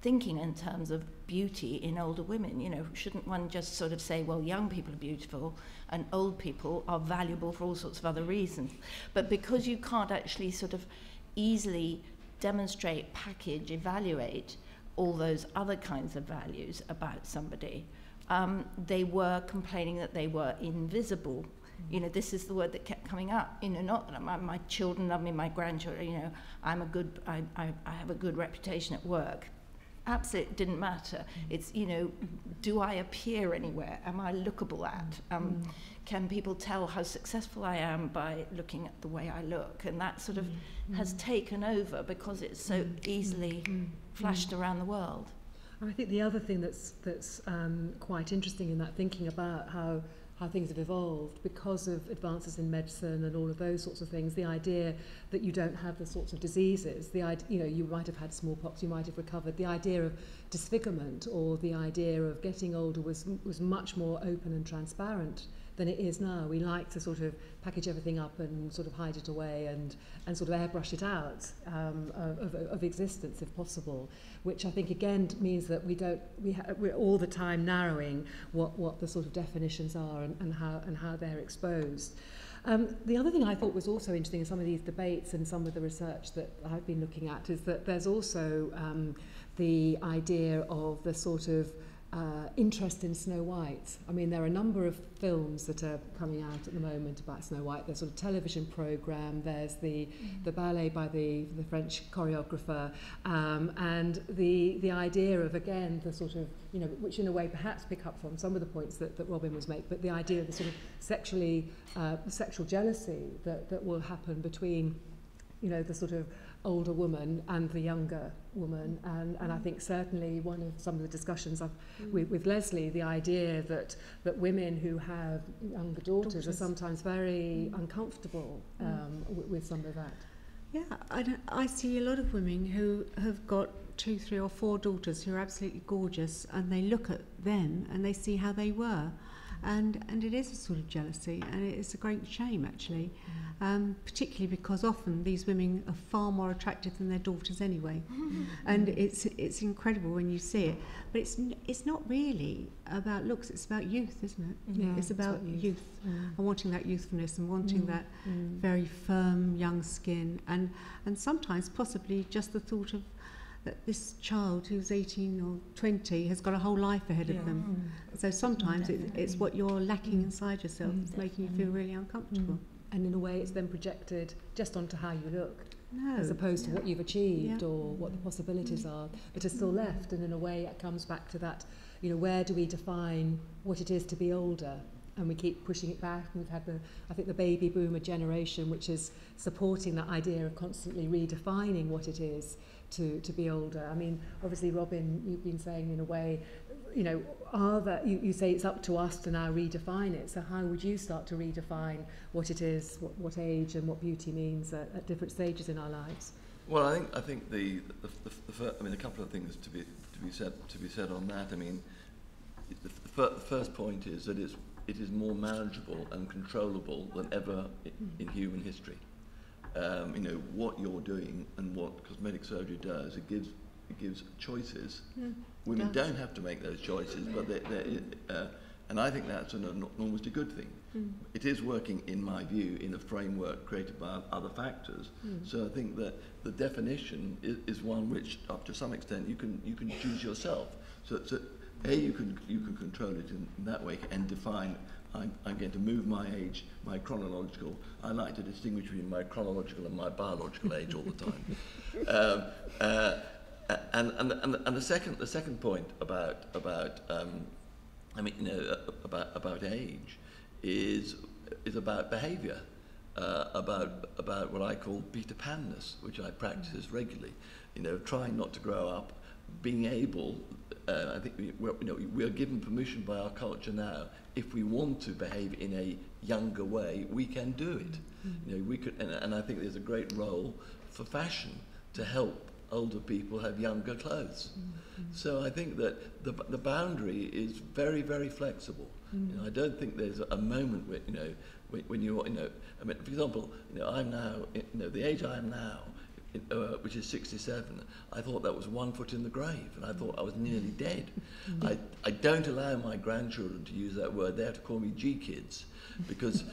[SPEAKER 2] thinking in terms of beauty in older women. You know, shouldn't one just sort of say, well, young people are beautiful and old people are valuable for all sorts of other reasons? But because you can't actually sort of easily demonstrate, package, evaluate all those other kinds of values about somebody, they were complaining that they were invisible. You know, this is the word that kept coming up. You know, not that my children love me, my grandchildren, you know, I have a good reputation at work. Absolutely didn't matter. It's, you know, do I appear anywhere? Am I lookable at? Can people tell how successful I am by looking at the way I look? And that sort of has taken over because it's so easily flashed around the world.
[SPEAKER 1] And I think the other thing that's quite interesting in that, thinking about how how things have evolved because of advances in medicine and all of those sorts of things. The idea that you don't have the sorts of diseases, the idea, you know, you might have had smallpox, you might have recovered. The idea of disfigurement or the idea of getting older was much more open and transparent than it is now. We like to sort of package everything up and sort of hide it away and sort of airbrush it out of existence if possible, which I think again means that we're all the time narrowing what the sort of definitions are and how they're exposed. The other thing I thought was also interesting in some of these debates and some of the research that I've been looking at is that there's also the idea of the sort of interest in Snow White. I mean, there are a number of films that are coming out at the moment about Snow White. There's a sort of television programme, there's the ballet by the French choreographer, and the idea of, again, the sort of, you know, which in a way perhaps pick up from some of the points that Robin was making, but the idea of the sort of sexual jealousy that will happen between, you know, the sort of older woman and the younger woman, and I think certainly one of some of the discussions with Leslie, the idea that women who have younger daughters are sometimes very uncomfortable with some of that.
[SPEAKER 3] Yeah, I see a lot of women who have got 2, 3 or 4 daughters who are absolutely gorgeous, and they look at them and they see how they were. And it is a sort of jealousy, and it is a great shame actually, particularly because often these women are far more attractive than their daughters anyway, and it's incredible when you see it. But it's not really about looks; it's about youth, isn't it?
[SPEAKER 1] Yeah,
[SPEAKER 3] it's about youth and wanting that youthfulness and wanting that very firm young skin, and sometimes possibly just the thought of that this child who's 18 or 20 has got a whole life ahead of them. So sometimes it's what you're lacking inside yourself that's making you feel really uncomfortable.
[SPEAKER 1] And in a way it's then projected just onto how you look,
[SPEAKER 3] No.
[SPEAKER 1] as opposed to what you've achieved or what the possibilities are that are still left. And in a way it comes back to that, you know, where do we define what it is to be older? And we keep pushing it back. We've had I think the baby boomer generation, which is supporting that idea of constantly redefining what it is to be older. I mean, obviously, Robin, you've been saying in a way, you know, you say it's up to us to now redefine it. So how would you start to redefine what it is, what age and what beauty means at different stages in our lives?
[SPEAKER 4] Well, I think a couple of things to be said on that. I mean, the first point is that it is more manageable and controllable than ever in human history. You know, what you're doing and what cosmetic surgery does, it gives choices. Women don't have to make those choices, but and I think that's an almost a good thing. It is working, in my view, in a framework created by other factors. So I think that the definition is one which, up to some extent, you can choose yourself. So you can control it in that way and define. I'm going to move my age, my chronological. I like to distinguish between my chronological and my biological age all the time. And the second point about age is about behaviour, about what I call Peter Pan-ness, which I practice regularly. You know, trying not to grow up, being able. I think we are given permission by our culture now. If we want to behave in a younger way, we can do it. You know, we could, and I think there's a great role for fashion to help older people have younger clothes. So I think that the boundary is very, very flexible. You know, I don't think there's a moment where when you're, I mean, for example, I'm now, the age I am now, which is 67, I thought that was 1 foot in the grave, and I thought I was nearly dead. I don't allow my grandchildren to use that word. They have to call me G-kids, because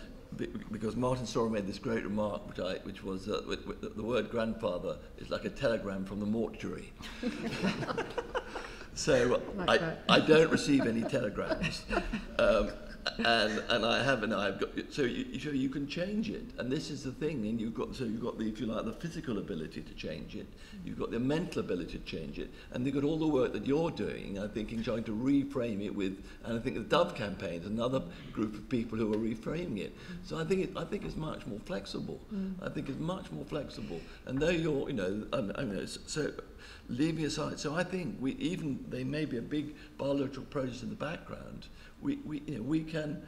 [SPEAKER 4] Martin Sorrell made this great remark, which was the word grandfather is like a telegram from the mortuary. So I don't receive any telegrams. And I haven't. I've got. So you can change it, and this is the thing. And you've got the, if you like, the physical ability to change it. You've got the mental ability to change it, and you've got all the work that you're doing. I think in trying to reframe it with, and I think the Dove campaign is another group of people who are reframing it. So I think it's much more flexible. I think it's much more flexible. And though you're, so leaving aside. So I think there may be a big biological process in the background. We can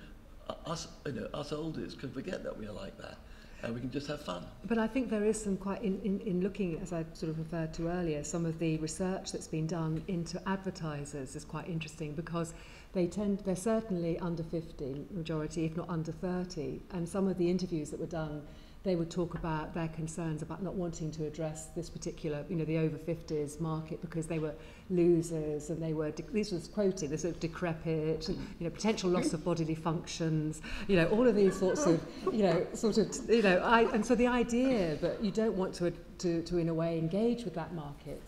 [SPEAKER 4] us, us oldies can forget that we are like that, and we can just have fun.
[SPEAKER 1] But I think there is some quite, in looking, as I sort of referred to earlier, some of the research that's been done into advertisers is quite interesting, because they're certainly under 50, majority, if not under 30, and some of the interviews that were done, they would talk about their concerns about not wanting to address this particular, the over 50s market, because they were losers, and they were, this was quoted, they're sort of decrepit, and, potential loss of bodily functions, all of these sorts of, and so the idea that you don't want to in a way engage with that market,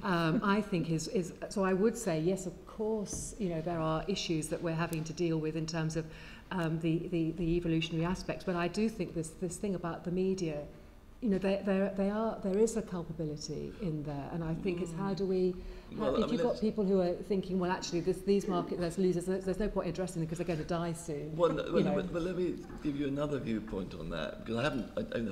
[SPEAKER 1] I think is, so I would say, yes, of course, there are issues that we're having to deal with in terms of the evolutionary aspects, but I do think this thing about the media, there is a culpability in there, and I think it's how do we, if you've got people who are thinking, well, actually, these market, there's losers, there's no point addressing them because they're going to die soon.
[SPEAKER 4] Well, but let me give you another viewpoint on that, because I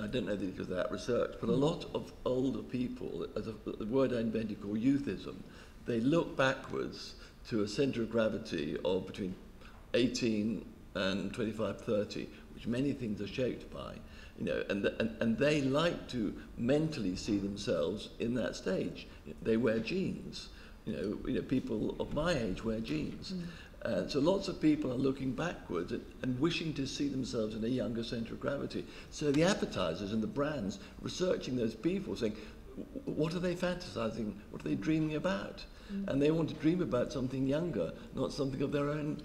[SPEAKER 4] don't know the because of that research, but a lot of older people, as a word I invented called youthism, they look backwards to a centre of gravity of between 18 and 25, 30, which many things are shaped by, and they like to mentally see themselves in that stage. They wear jeans. People of my age wear jeans. So lots of people are looking backwards and wishing to see themselves in a younger centre of gravity. So the advertisers and the brands researching those people, saying, what are they fantasizing? What are they dreaming about? And they want to dream about something younger, not something of their own.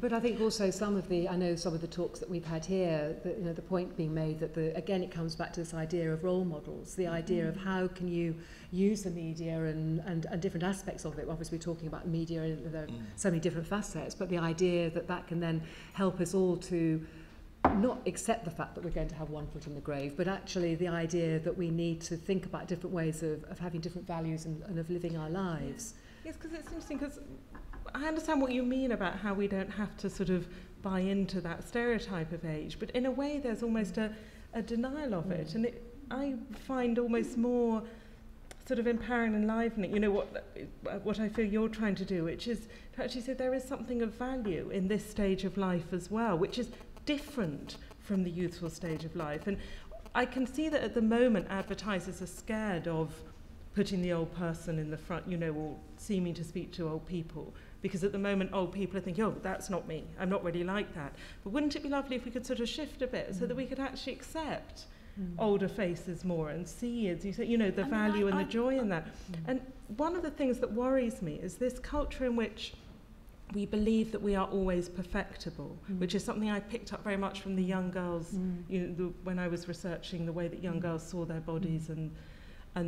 [SPEAKER 1] But I think also I know some of the talks that we've had here, the point being made that again it comes back to this idea of role models, the idea of how can you use the media and different aspects of it. Obviously we're talking about media and there are so many different facets, but the idea that can then help us all to not accept the fact that we're going to have one foot in the grave, but actually the idea that we need to think about different ways of having different values and of living our lives.
[SPEAKER 5] Yes, because it's interesting, because I understand what you mean about how we don't have to sort of buy into that stereotype of age, but in a way there's almost a denial of it, and I find almost more sort of empowering and enlivening, what I feel you're trying to do, which is to actually say there is something of value in this stage of life as well, which is different from the youthful stage of life. And I can see that at the moment advertisers are scared of putting the old person in the front, or seeming to speak to old people, because at the moment old people are thinking, oh, that's not me, I'm not really like that. But wouldn't it be lovely if we could sort of shift a bit so that we could actually accept older faces more and see, as you say, the value and the joy in that. And one of the things that worries me is this culture in which we believe that we are always perfectible, which is something I picked up very much from the young girls, when I was researching the way that young girls saw their bodies and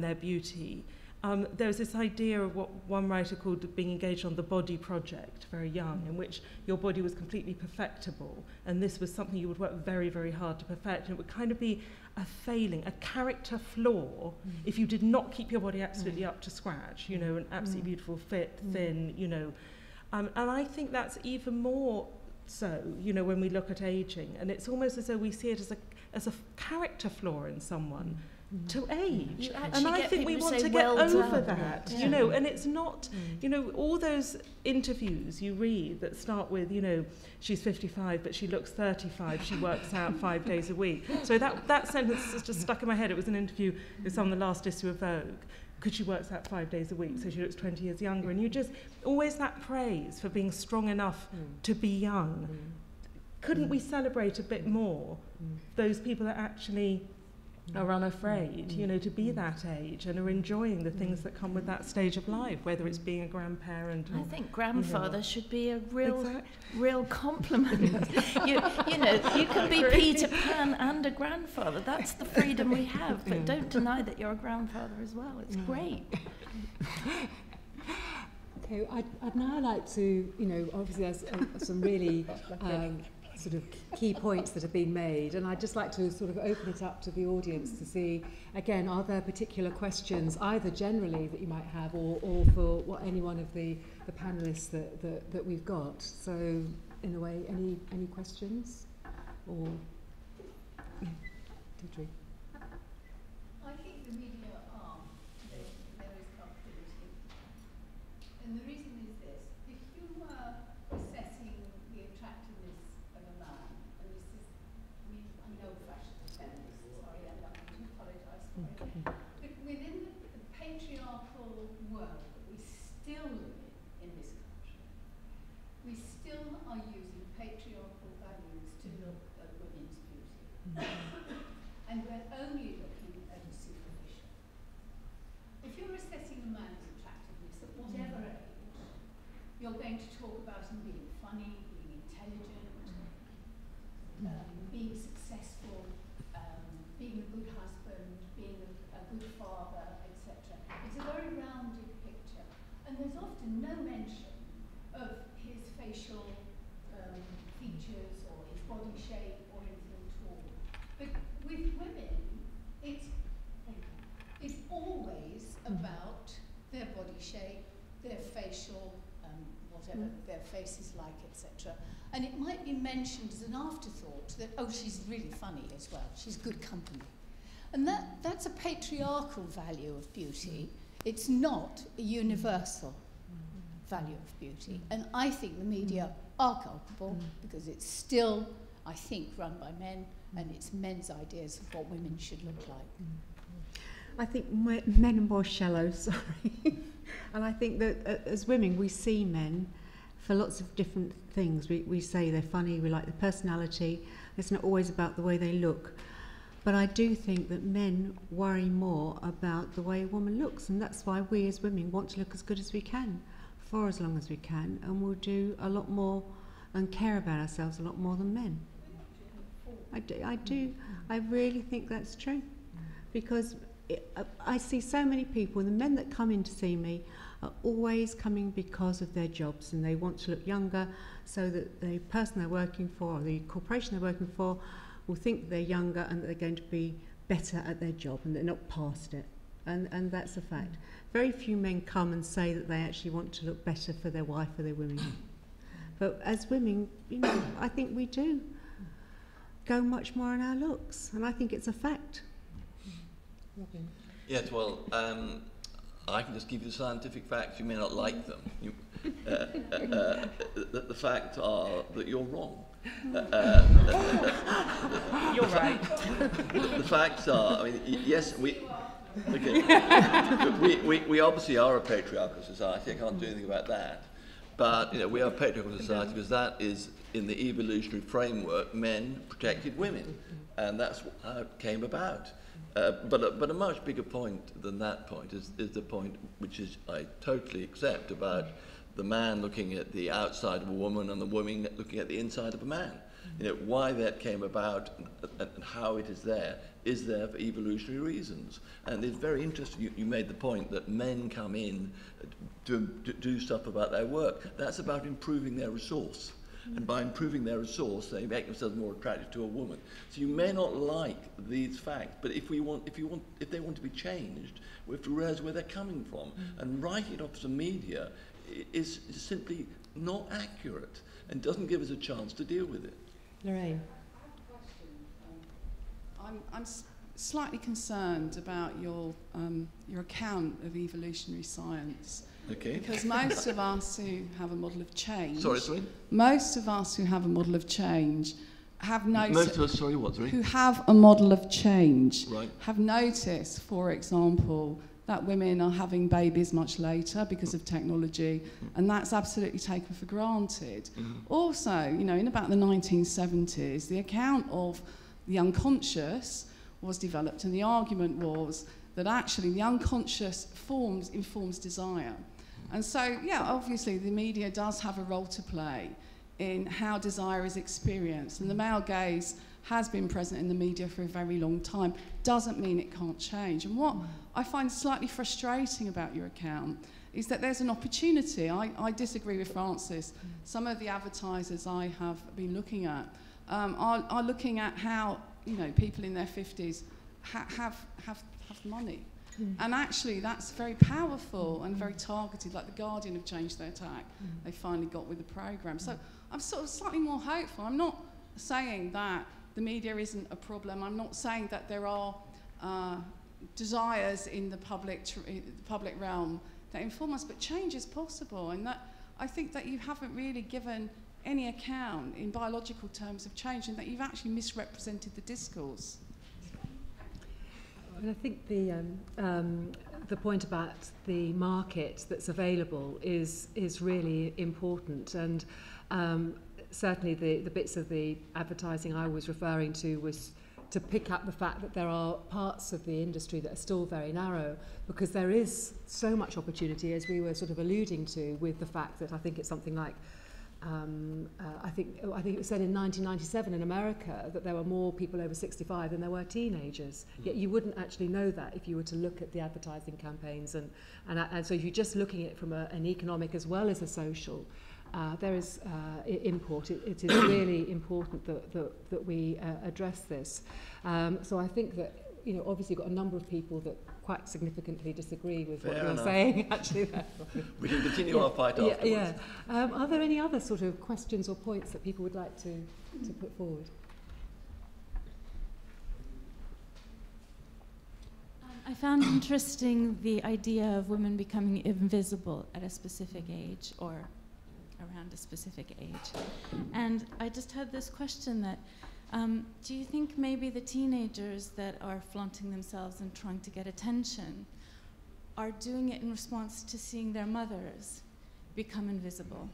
[SPEAKER 5] their beauty. There was this idea of what one writer called being engaged on the body project, very young, in which your body was completely perfectible, and this was something you would work very, very hard to perfect, and it would kind of be a failing, a character flaw, if you did not keep your body absolutely up to scratch, an absolutely beautiful, fit, thin, and I think that's even more so, when we look at aging, and it's almost as though we see it as a character flaw in someone. To age, and I think we want to get over that, and it's not, all those interviews you read that start with, she's 55 but she looks 35, she works out 5 days a week. So that sentence is just stuck in my head. It was an interview with someone in the last issue of Vogue, because she works out 5 days a week, so she looks 20 years younger, and you just, always that praise for being strong enough to be young. Couldn't we celebrate a bit more those people that actually are unafraid, to be that age and are enjoying the things that come with that stage of life, whether it's being a grandparent or,
[SPEAKER 2] I think grandfather should be a real compliment. you can be Peter Pan and a grandfather. That's the freedom we have, but don't deny that you're a grandfather as well. It's great.
[SPEAKER 1] Okay, I'd now like to, obviously there's some really sort of key points that have been made, and I'd just like to sort of open it up to the audience to see, again, are there particular questions, either generally that you might have, or for any one of the panellists that we've got. So, in a way, any questions? Or, Deirdre?
[SPEAKER 6] I think the media are, there is culpability. And the reason is this: if you were assessing the attractiveness of a man their faces like, etc. And it might be mentioned as an afterthought that, oh, she's really funny as well, she's good company. And that's a patriarchal value of beauty. It's not a universal value of beauty. And I think the media are culpable because it's still, I think, run by men, and it's men's ideas of what women should look like.
[SPEAKER 3] I think men are more shallow, sorry. And I think that as women, we see men for lots of different things. We say they're funny, we like their personality. It's not always about the way they look. But I do think that men worry more about the way a woman looks, and that's why we as women want to look as good as we can, for as long as we can, and we'll do a lot more and care about ourselves a lot more than men. I do. I really think that's true. Because I see so many people, and the men that come in to see me are always coming because of their jobs, and they want to look younger so that the person they're working for or the corporation they're working for will think they're younger and that they're going to be better at their job and they're not past it. And that's a fact. Very few men come and say that they actually want to look better for their wife or their women. But as women, you know, I think we do go much more on our looks, and I think it's a fact.
[SPEAKER 4] Yes, well, I can just give you the scientific facts. You may not like them. The facts are that you're wrong.
[SPEAKER 5] You're right.
[SPEAKER 4] The facts are, I mean, yes, we obviously are a patriarchal society. I can't do anything about that. But you know, we are a patriarchal society because that is, in the evolutionary framework, men protected women, and that's how it came about. But a much bigger point than that point is the point which is I totally accept about the man looking at the outside of a woman and the woman looking at the inside of a man. You know, why that came about and how it is there for evolutionary reasons. And it's very interesting, you made the point that men come in to do stuff about their work. That's about improving their resource. And by improving their resource, they make themselves more attractive to a woman. So you may not like these facts, but if they want to be changed, we have to realize where they're coming from. And writing it off to the media is simply not accurate and doesn't give us a chance to deal with it.
[SPEAKER 1] Lorraine.
[SPEAKER 7] I have a question. I'm slightly concerned about your account of evolutionary science.
[SPEAKER 4] Okay.
[SPEAKER 7] Because most of us who have a model of change...
[SPEAKER 4] Sorry?
[SPEAKER 7] Most of us who have a model of change have noticed...
[SPEAKER 4] Most of us, sorry, what, sorry?
[SPEAKER 7] Who have a model of change
[SPEAKER 4] Right.
[SPEAKER 7] have noticed, for example, that women are having babies much later because of technology, and that's absolutely taken for granted. Also, you know, in about the 1970s, the account of the unconscious was developed, and the argument was that actually the unconscious informs desire. And so, yeah, obviously the media does have a role to play in how desire is experienced, and the male gaze has been present in the media for a very long time. Doesn't mean it can't change. And what I find slightly frustrating about your account is that there's an opportunity. I disagree with Francis. Some of the advertisers I have been looking at are looking at how, you know, people in their 50s have money. And actually that's very powerful and very targeted, like The Guardian have changed their tack. They finally got with the programme. So I'm sort of slightly more hopeful. I'm not saying that the media isn't a problem. I'm not saying that there are desires in the public realm that inform us, but change is possible. And that I think that you haven't really given any account in biological terms of change, and that you've actually misrepresented the discourse.
[SPEAKER 1] And I think the point about the market that's available is really important, and certainly the bits of the advertising I was referring to was to pick up the fact that there are parts of the industry that are still very narrow, because there is so much opportunity, as we were sort of alluding to, with the fact that I think it's something like I think it was said in 1997 in America that there were more people over 65 than there were teenagers. Yet you wouldn't actually know that if you were to look at the advertising campaigns. And so if you're just looking at it from an economic as well as a social, there is import. It is really important that we address this. So I think that, you know, obviously you've got a number of people that quite significantly disagree with what
[SPEAKER 4] Fair
[SPEAKER 1] you're
[SPEAKER 4] enough.
[SPEAKER 1] saying, actually.
[SPEAKER 4] We can continue our fight afterwards.
[SPEAKER 1] Yeah. Are there any other sort of questions or points that people would like to put forward?
[SPEAKER 8] I found interesting the idea of women becoming invisible at a specific age or around a specific age. And I just had this question that, do you think maybe the teenagers that are flaunting themselves and trying to get attention are doing it in response to seeing their mothers become invisible?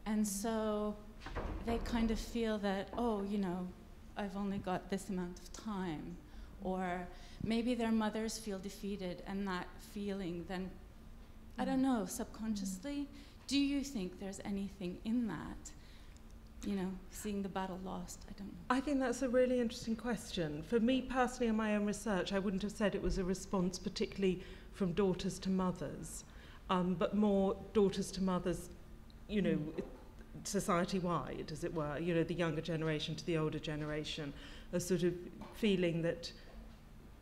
[SPEAKER 8] And so they kind of feel that, oh, you know, I've only got this amount of time. Or maybe their mothers feel defeated, and that feeling then, I don't know, subconsciously, do you think there's anything in that? You know, seeing the battle lost, I don't know.
[SPEAKER 5] I think that's a really interesting question. For me personally, in my own research, I wouldn't have said it was a response particularly from daughters to mothers, but more daughters to mothers, you know, society-wide, as it were, you know, the younger generation to the older generation, a sort of feeling that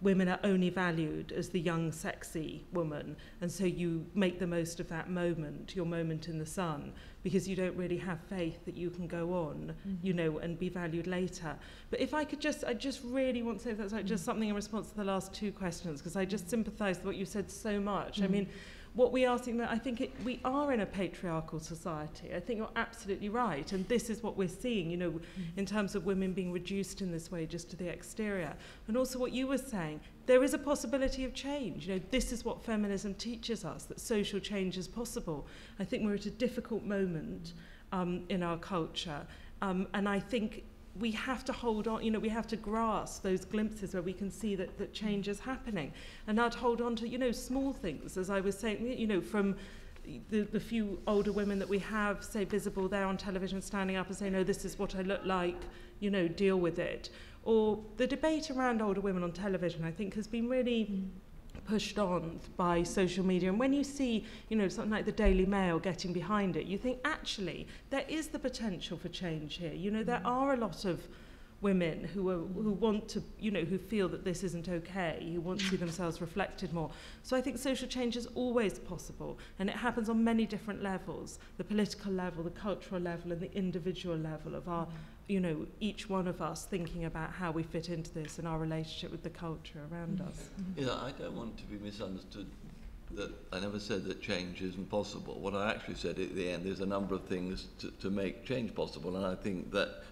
[SPEAKER 5] women are only valued as the young, sexy woman, and so you make the most of that moment, your moment in the sun, because you don't really have faith that you can go on, you know, and be valued later. But if I could I just really want to say that's like just something in response to the last two questions, because I just sympathise with what you said so much. I mean, what we are seeing, I think we are in a patriarchal society. I think you're absolutely right. And this is what we're seeing, you know, in terms of women being reduced in this way just to the exterior. And also what you were saying, there is a possibility of change. You know, this is what feminism teaches us, that social change is possible. I think we're at a difficult moment in our culture. And I think we have to hold on, you know, we have to grasp those glimpses where we can see that change is happening. And I'd hold on to, you know, small things, as I was saying, you know, from the few older women that we have, say, visible there on television, standing up and saying, no, this is what I look like, you know, deal with it. Or the debate around older women on television, I think, has been really pushed on by social media. And when you see, you know, something like the Daily Mail getting behind it, you think, actually, there is the potential for change here. You know, there are a lot of women who want to, you know, who feel that this isn't okay, who want to see themselves reflected more. So I think social change is always possible, and it happens on many different levels, the political level, the cultural level, and the individual level of our, you know, each one of us thinking about how we fit into this and our relationship with the culture around us.
[SPEAKER 4] You know, I don't want to be misunderstood that I never said that change isn't possible. What I actually said at the end, there's a number of things to make change possible, and I think that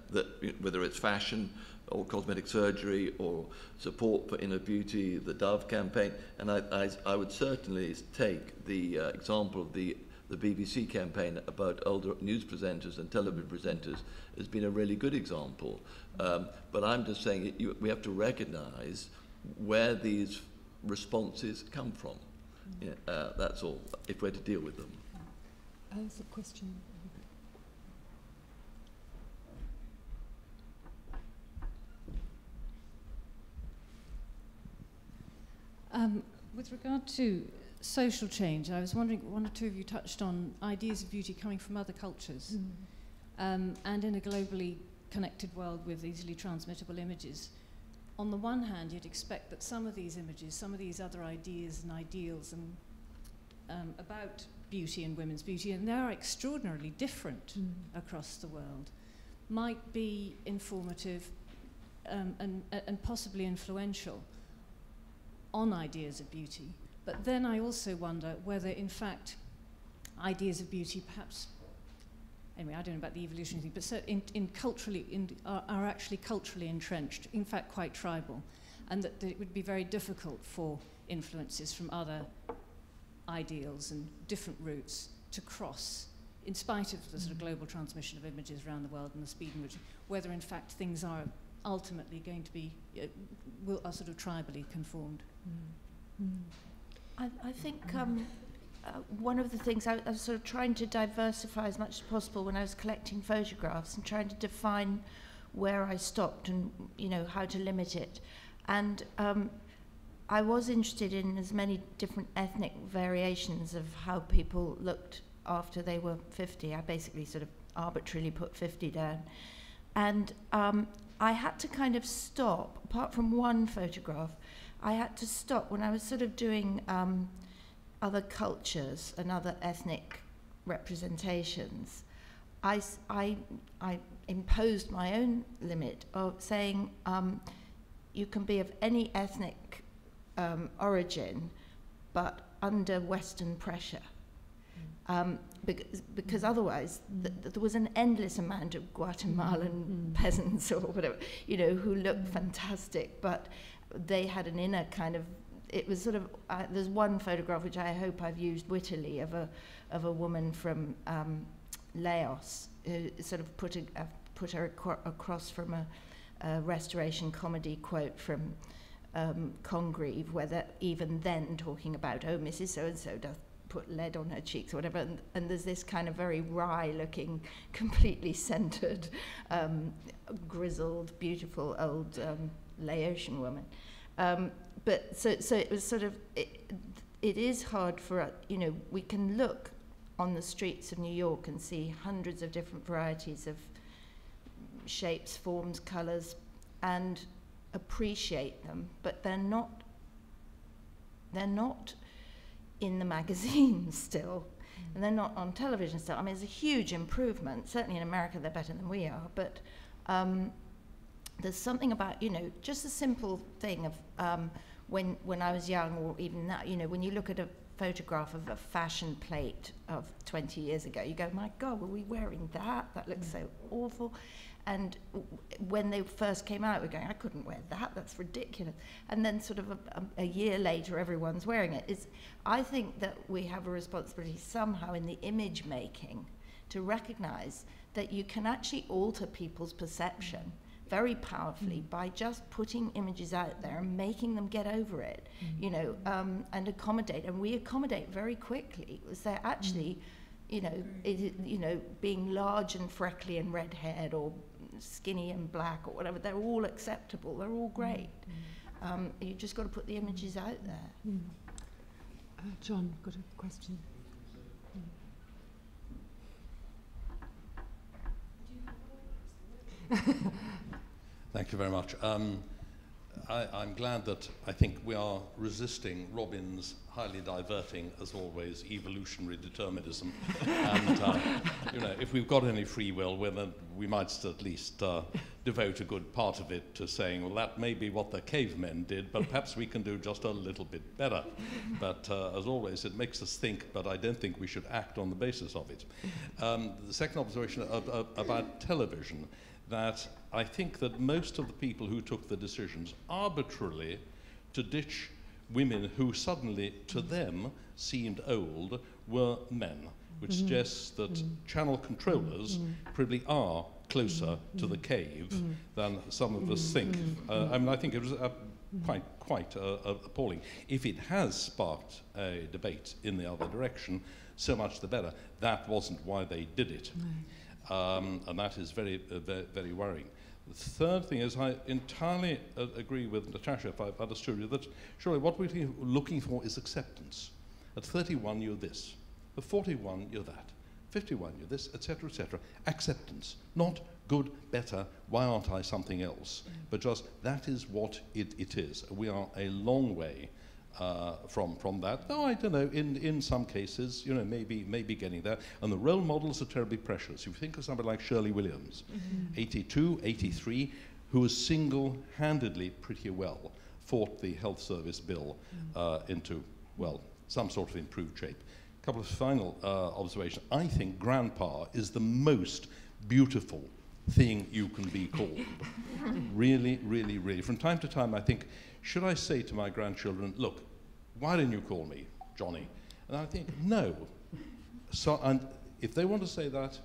[SPEAKER 4] whether it's fashion or cosmetic surgery or support for inner beauty, the Dove campaign, and I would certainly take the example of the BBC campaign about older news presenters and television presenters has been a really good example. But I'm just saying we have to recognise where these responses come from. Yeah, that's all, if we're to deal with them.
[SPEAKER 1] There's a question.
[SPEAKER 9] With regard to social change, I was wondering, one or two of you touched on ideas of beauty coming from other cultures. And in a globally connected world with easily transmittable images, on the one hand, you'd expect that some of these images, some of these other ideas and ideals and about beauty and women's beauty, and they are extraordinarily different across the world, might be informative and possibly influential on ideas of beauty. But then I also wonder whether, in fact, ideas of beauty perhaps, anyway, I don't know about the evolutionary thing, but so are actually culturally entrenched, in fact quite tribal, and that it would be very difficult for influences from other ideals and different routes to cross, in spite of the sort of global transmission of images around the world and the speed in which, whether in fact things are ultimately going to be, are sort of tribally conformed.
[SPEAKER 2] I think one of the things I was sort of trying to diversify as much as possible when I was collecting photographs and trying to define where I stopped and, you know, how to limit it. And I was interested in as many different ethnic variations of how people looked after they were 50. I basically sort of arbitrarily put 50 down. And I had to kind of stop, apart from one photograph, I had to stop when I was sort of doing other cultures and other ethnic representations. I imposed my own limit of saying you can be of any ethnic origin, but under Western pressure. Because otherwise there was an endless amount of Guatemalan peasants or whatever, you know, who looked fantastic, but they had an inner kind of, it was sort of, there's one photograph which I hope I've used wittily of a woman from Laos, who sort of put her across from a restoration comedy quote from Congreve, where they're even then talking about, oh, Mrs. So-and-so does put lead on her cheeks or whatever, and there's this kind of very wry-looking, completely centered, grizzled, beautiful old Laotian woman. But so it was sort of, it is hard for us, you know, we can look on the streets of New York and see hundreds of different varieties of shapes, forms, colors, and appreciate them, but they're not in the magazines still, and they're not on television still. I mean, it's a huge improvement. Certainly in America they're better than we are, but there's something about, you know, just a simple thing of when I was young, or even now, you know, when you look at a photograph of a fashion plate of 20 years ago, you go, my God, were we wearing that? That looks so awful. And when they first came out, we're going, I couldn't wear that, that's ridiculous. And then sort of a year later, everyone's wearing it. I think that we have a responsibility somehow in the image making to recognize that you can actually alter people's perception very powerfully by just putting images out there and making them get over it, you know, and accommodate. And we accommodate very quickly, because they're actually, you know, being large and freckly and red-haired, or skinny and black, or whatever, they're all acceptable, they're all great. You just got to put the images out there.
[SPEAKER 1] John, got a question?
[SPEAKER 10] Thank you very much. I'm glad that I think we are resisting Robin's highly diverting, as always, evolutionary determinism. And, you know, if we've got any free will, then we might at least devote a good part of it to saying, well, that may be what the cavemen did, but perhaps we can do just a little bit better. But as always, it makes us think, but I don't think we should act on the basis of it. The second observation about television, that I think that most of the people who took the decisions arbitrarily to ditch women who suddenly, to them, seemed old, were men, which suggests that channel controllers probably are closer to the cave than some of us think. I mean, I think it was quite appalling. If it has sparked a debate in the other direction, so much the better. That wasn't why they did it. And that is very, very worrying. The third thing is, I entirely agree with Natasha, if I've understood you, that surely what we're looking for is acceptance. At 31, you're this. At 41, you're that. 51, you're this, etc., etc. Acceptance, not good, better, why aren't I something else? But just that is what it is. We are a long way from that. Though I don't know, in some cases, you know, maybe getting there. And the role models are terribly precious. If you think of somebody like Shirley Williams, 82, 83, who was single-handedly pretty well fought the health service bill into, well, some sort of improved shape. A couple of final observations. I think grandpa is the most beautiful thing you can be called. Really, really, really. From time to time, I think, should I say to my grandchildren, look, why don't you call me Johnny? And I think, no. So, and if they want to say that,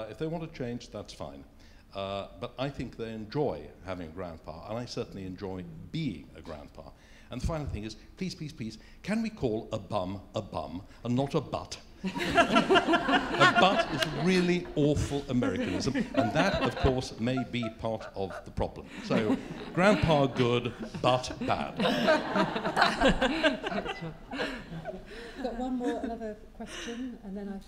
[SPEAKER 10] if they want to change, that's fine. But I think they enjoy having a grandpa, and I certainly enjoy being a grandpa. And the final thing is, please, please, please, can we call a bum and not a butt? A butt is a really awful Americanism, and that, of course, may be part of the problem. So, grandpa good, butt bad.
[SPEAKER 9] We've got one more, another question, and then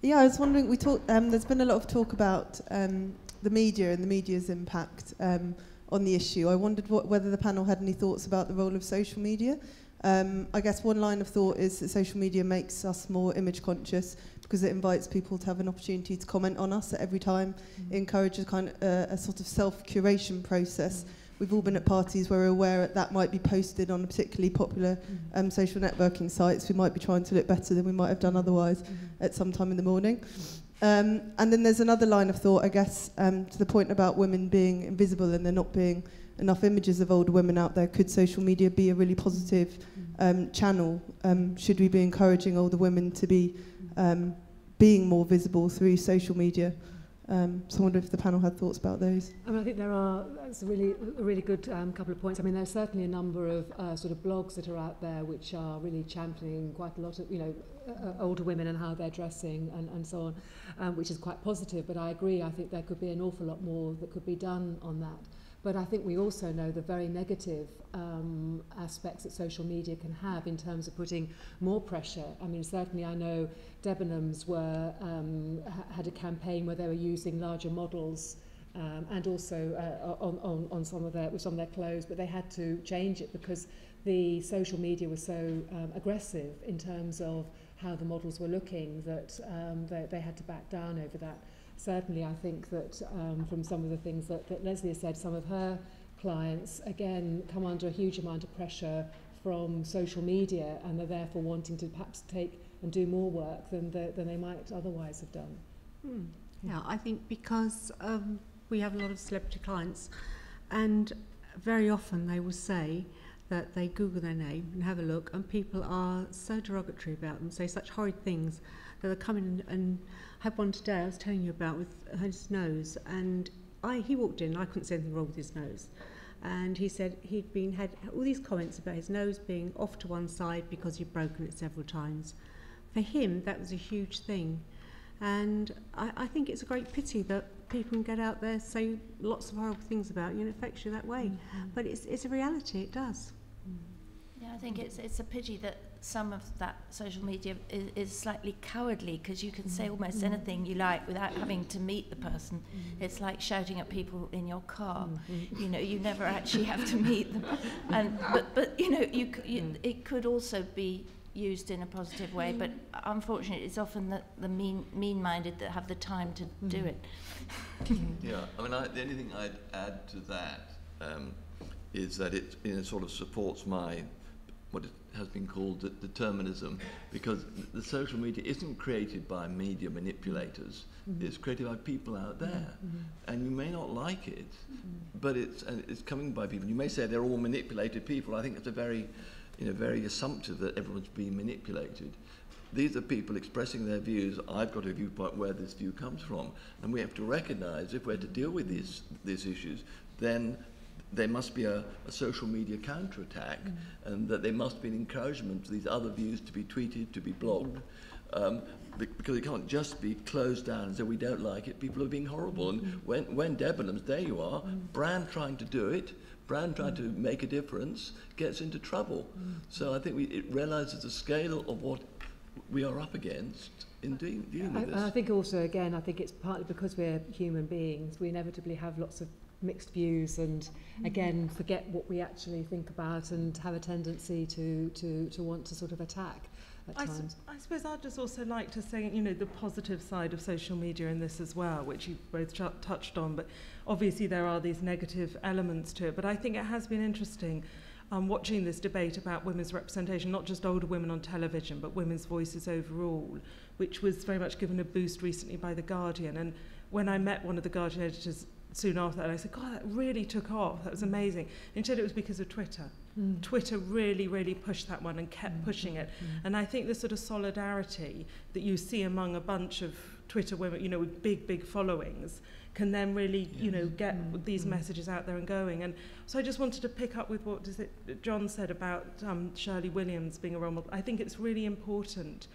[SPEAKER 11] Yeah, I was wondering, there's been a lot of talk about the media and the media's impact on the issue. I wondered whether the panel had any thoughts about the role of social media. I guess one line of thought is that social media makes us more image conscious because it invites people to have an opportunity to comment on us at every time. It encourages kind of a sort of self-curation process. We've all been at parties where we're aware that might be posted on a particularly popular social networking sites. We might be trying to look better than we might have done otherwise at some time in the morning. And then there's another line of thought, I guess, to the point about women being invisible and there not being enough images of older women out there. Could social media be a really positive channel? Should we be encouraging older women to be being more visible through social media? So I wonder if the panel had thoughts about those.
[SPEAKER 1] I mean, I think that's a really good couple of points. I mean, there's certainly a number of sort of blogs that are out there which are really championing quite a lot of, older women and how they're dressing and so on, which is quite positive. But I agree, I think there could be an awful lot more that could be done on that. But I think we also know the very negative aspects that social media can have in terms of putting more pressure. I mean, certainly I know Debenhams had a campaign where they were using larger models and also on some of their clothes, but they had to change it because the social media was so aggressive in terms of how the models were looking that they had to back down over that. Certainly, I think that from some of the things that Leslie has said, some of her clients, again, come under a huge amount of pressure from social media and they're therefore wanting to perhaps take and do more work than they might otherwise have done.
[SPEAKER 3] Yeah, I think because we have a lot of celebrity clients and very often they will say that they Google their name and have a look and people are so derogatory about them, say such horrid things that they come in and had one today I was telling you about with his nose, and he walked in, I couldn't see anything wrong with his nose, and he said he'd had all these comments about his nose being off to one side because he'd broken it several times. For him, that was a huge thing, and I think it's a great pity that people can get out there, say lots of horrible things about you, and it affects you that way. But it's a reality, it does.
[SPEAKER 2] Yeah, I think it's a pity that some of that social media is slightly cowardly because you can say almost anything you like without having to meet the person. It's like shouting at people in your car. You never actually have to meet them. But it could also be used in a positive way. But unfortunately, it's often the mean-minded that have the time to do it.
[SPEAKER 4] Yeah, I mean, the only thing I'd add to that is that it sort of supports what it has been called determinism, because the social media isn't created by media manipulators, it's created by people out there, and you may not like it, but it's coming by people. You may say they're all manipulated people. I think it's a very assumptive that everyone's being manipulated. These are people expressing their views. I've got a viewpoint where this view comes from, and we have to recognise if we're to deal with these issues, then there must be a social media counterattack, and that there must be an encouragement for these other views to be tweeted, to be blocked, because it can't just be closed down and say we don't like it, people are being horrible. And when Debenhams, there you are, brand trying to do it, brand trying to make a difference, gets into trouble. So I think it realises the scale of what we are up against in dealing with this.
[SPEAKER 1] I think also, again, I think it's partly because we're human beings, we inevitably have lots of mixed views and again forget what we actually think about and have a tendency to want to sort of attack at times.
[SPEAKER 5] I suppose I'd just also like to say, the positive side of social media in this as well, which you both touched on, but obviously there are these negative elements to it. But I think it has been interesting watching this debate about women's representation, not just older women on television, but women's voices overall, which was very much given a boost recently by The Guardian. And when I met one of the Guardian editors soon after that, I said, God, that really took off. That was amazing. And she said it was because of Twitter. Twitter really, really pushed that one and kept pushing it. And I think the sort of solidarity that you see among a bunch of Twitter women, with big, big followings, can then really, get these messages out there and going. And so I just wanted to pick up with what John said about Shirley Williams being a role model. I think it's really important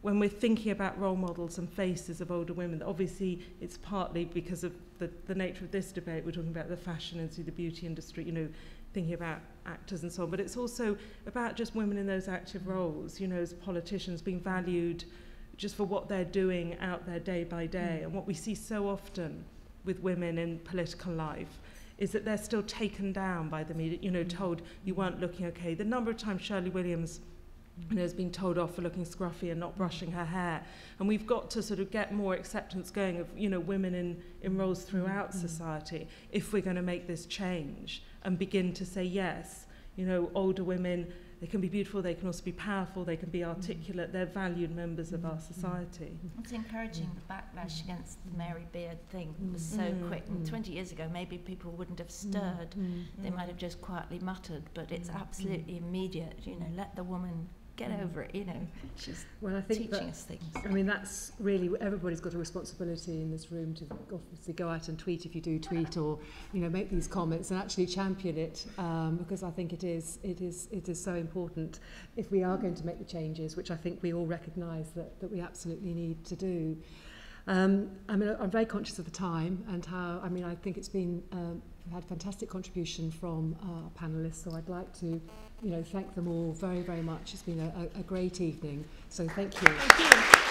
[SPEAKER 5] when we're thinking about role models and faces of older women. Obviously, it's partly because of the nature of this debate. We're talking about the fashion and the beauty industry, thinking about actors and so on. But it's also about just women in those active roles, as politicians being valued just for what they're doing out there day by day. And what we see so often with women in political life is that they're still taken down by the media, you know, told you weren't looking okay. The number of times Shirley Williams, you know, has been told off for looking scruffy and not brushing her hair. And we've got to sort of get more acceptance going of, you know, women in roles throughout society if we're going to make this change and begin to say, yes, you know, older women, they can be beautiful, they can also be powerful, they can be articulate, they're valued members of our society.
[SPEAKER 2] It's encouraging the backlash against the Mary Beard thing was so quick. And 20 years ago, maybe people wouldn't have stirred. They might have just quietly muttered, but it's absolutely immediate. You know, let the woman get over it, you know. She's
[SPEAKER 1] I think
[SPEAKER 2] teaching us things.
[SPEAKER 1] I mean, that's really, everybody's got a responsibility in this room to obviously go out and tweet if you do tweet, or, you know, make these comments and actually champion it, because I think it is so important if we are going to make the changes, which I think we all recognise that we absolutely need to do. I mean, I'm very conscious of the time and how, I mean, I think it's been, we've had fantastic contribution from our panellists, so I'd like to, you know, thank them all very, very much. It's been a great evening, so thank you.
[SPEAKER 5] Thank you.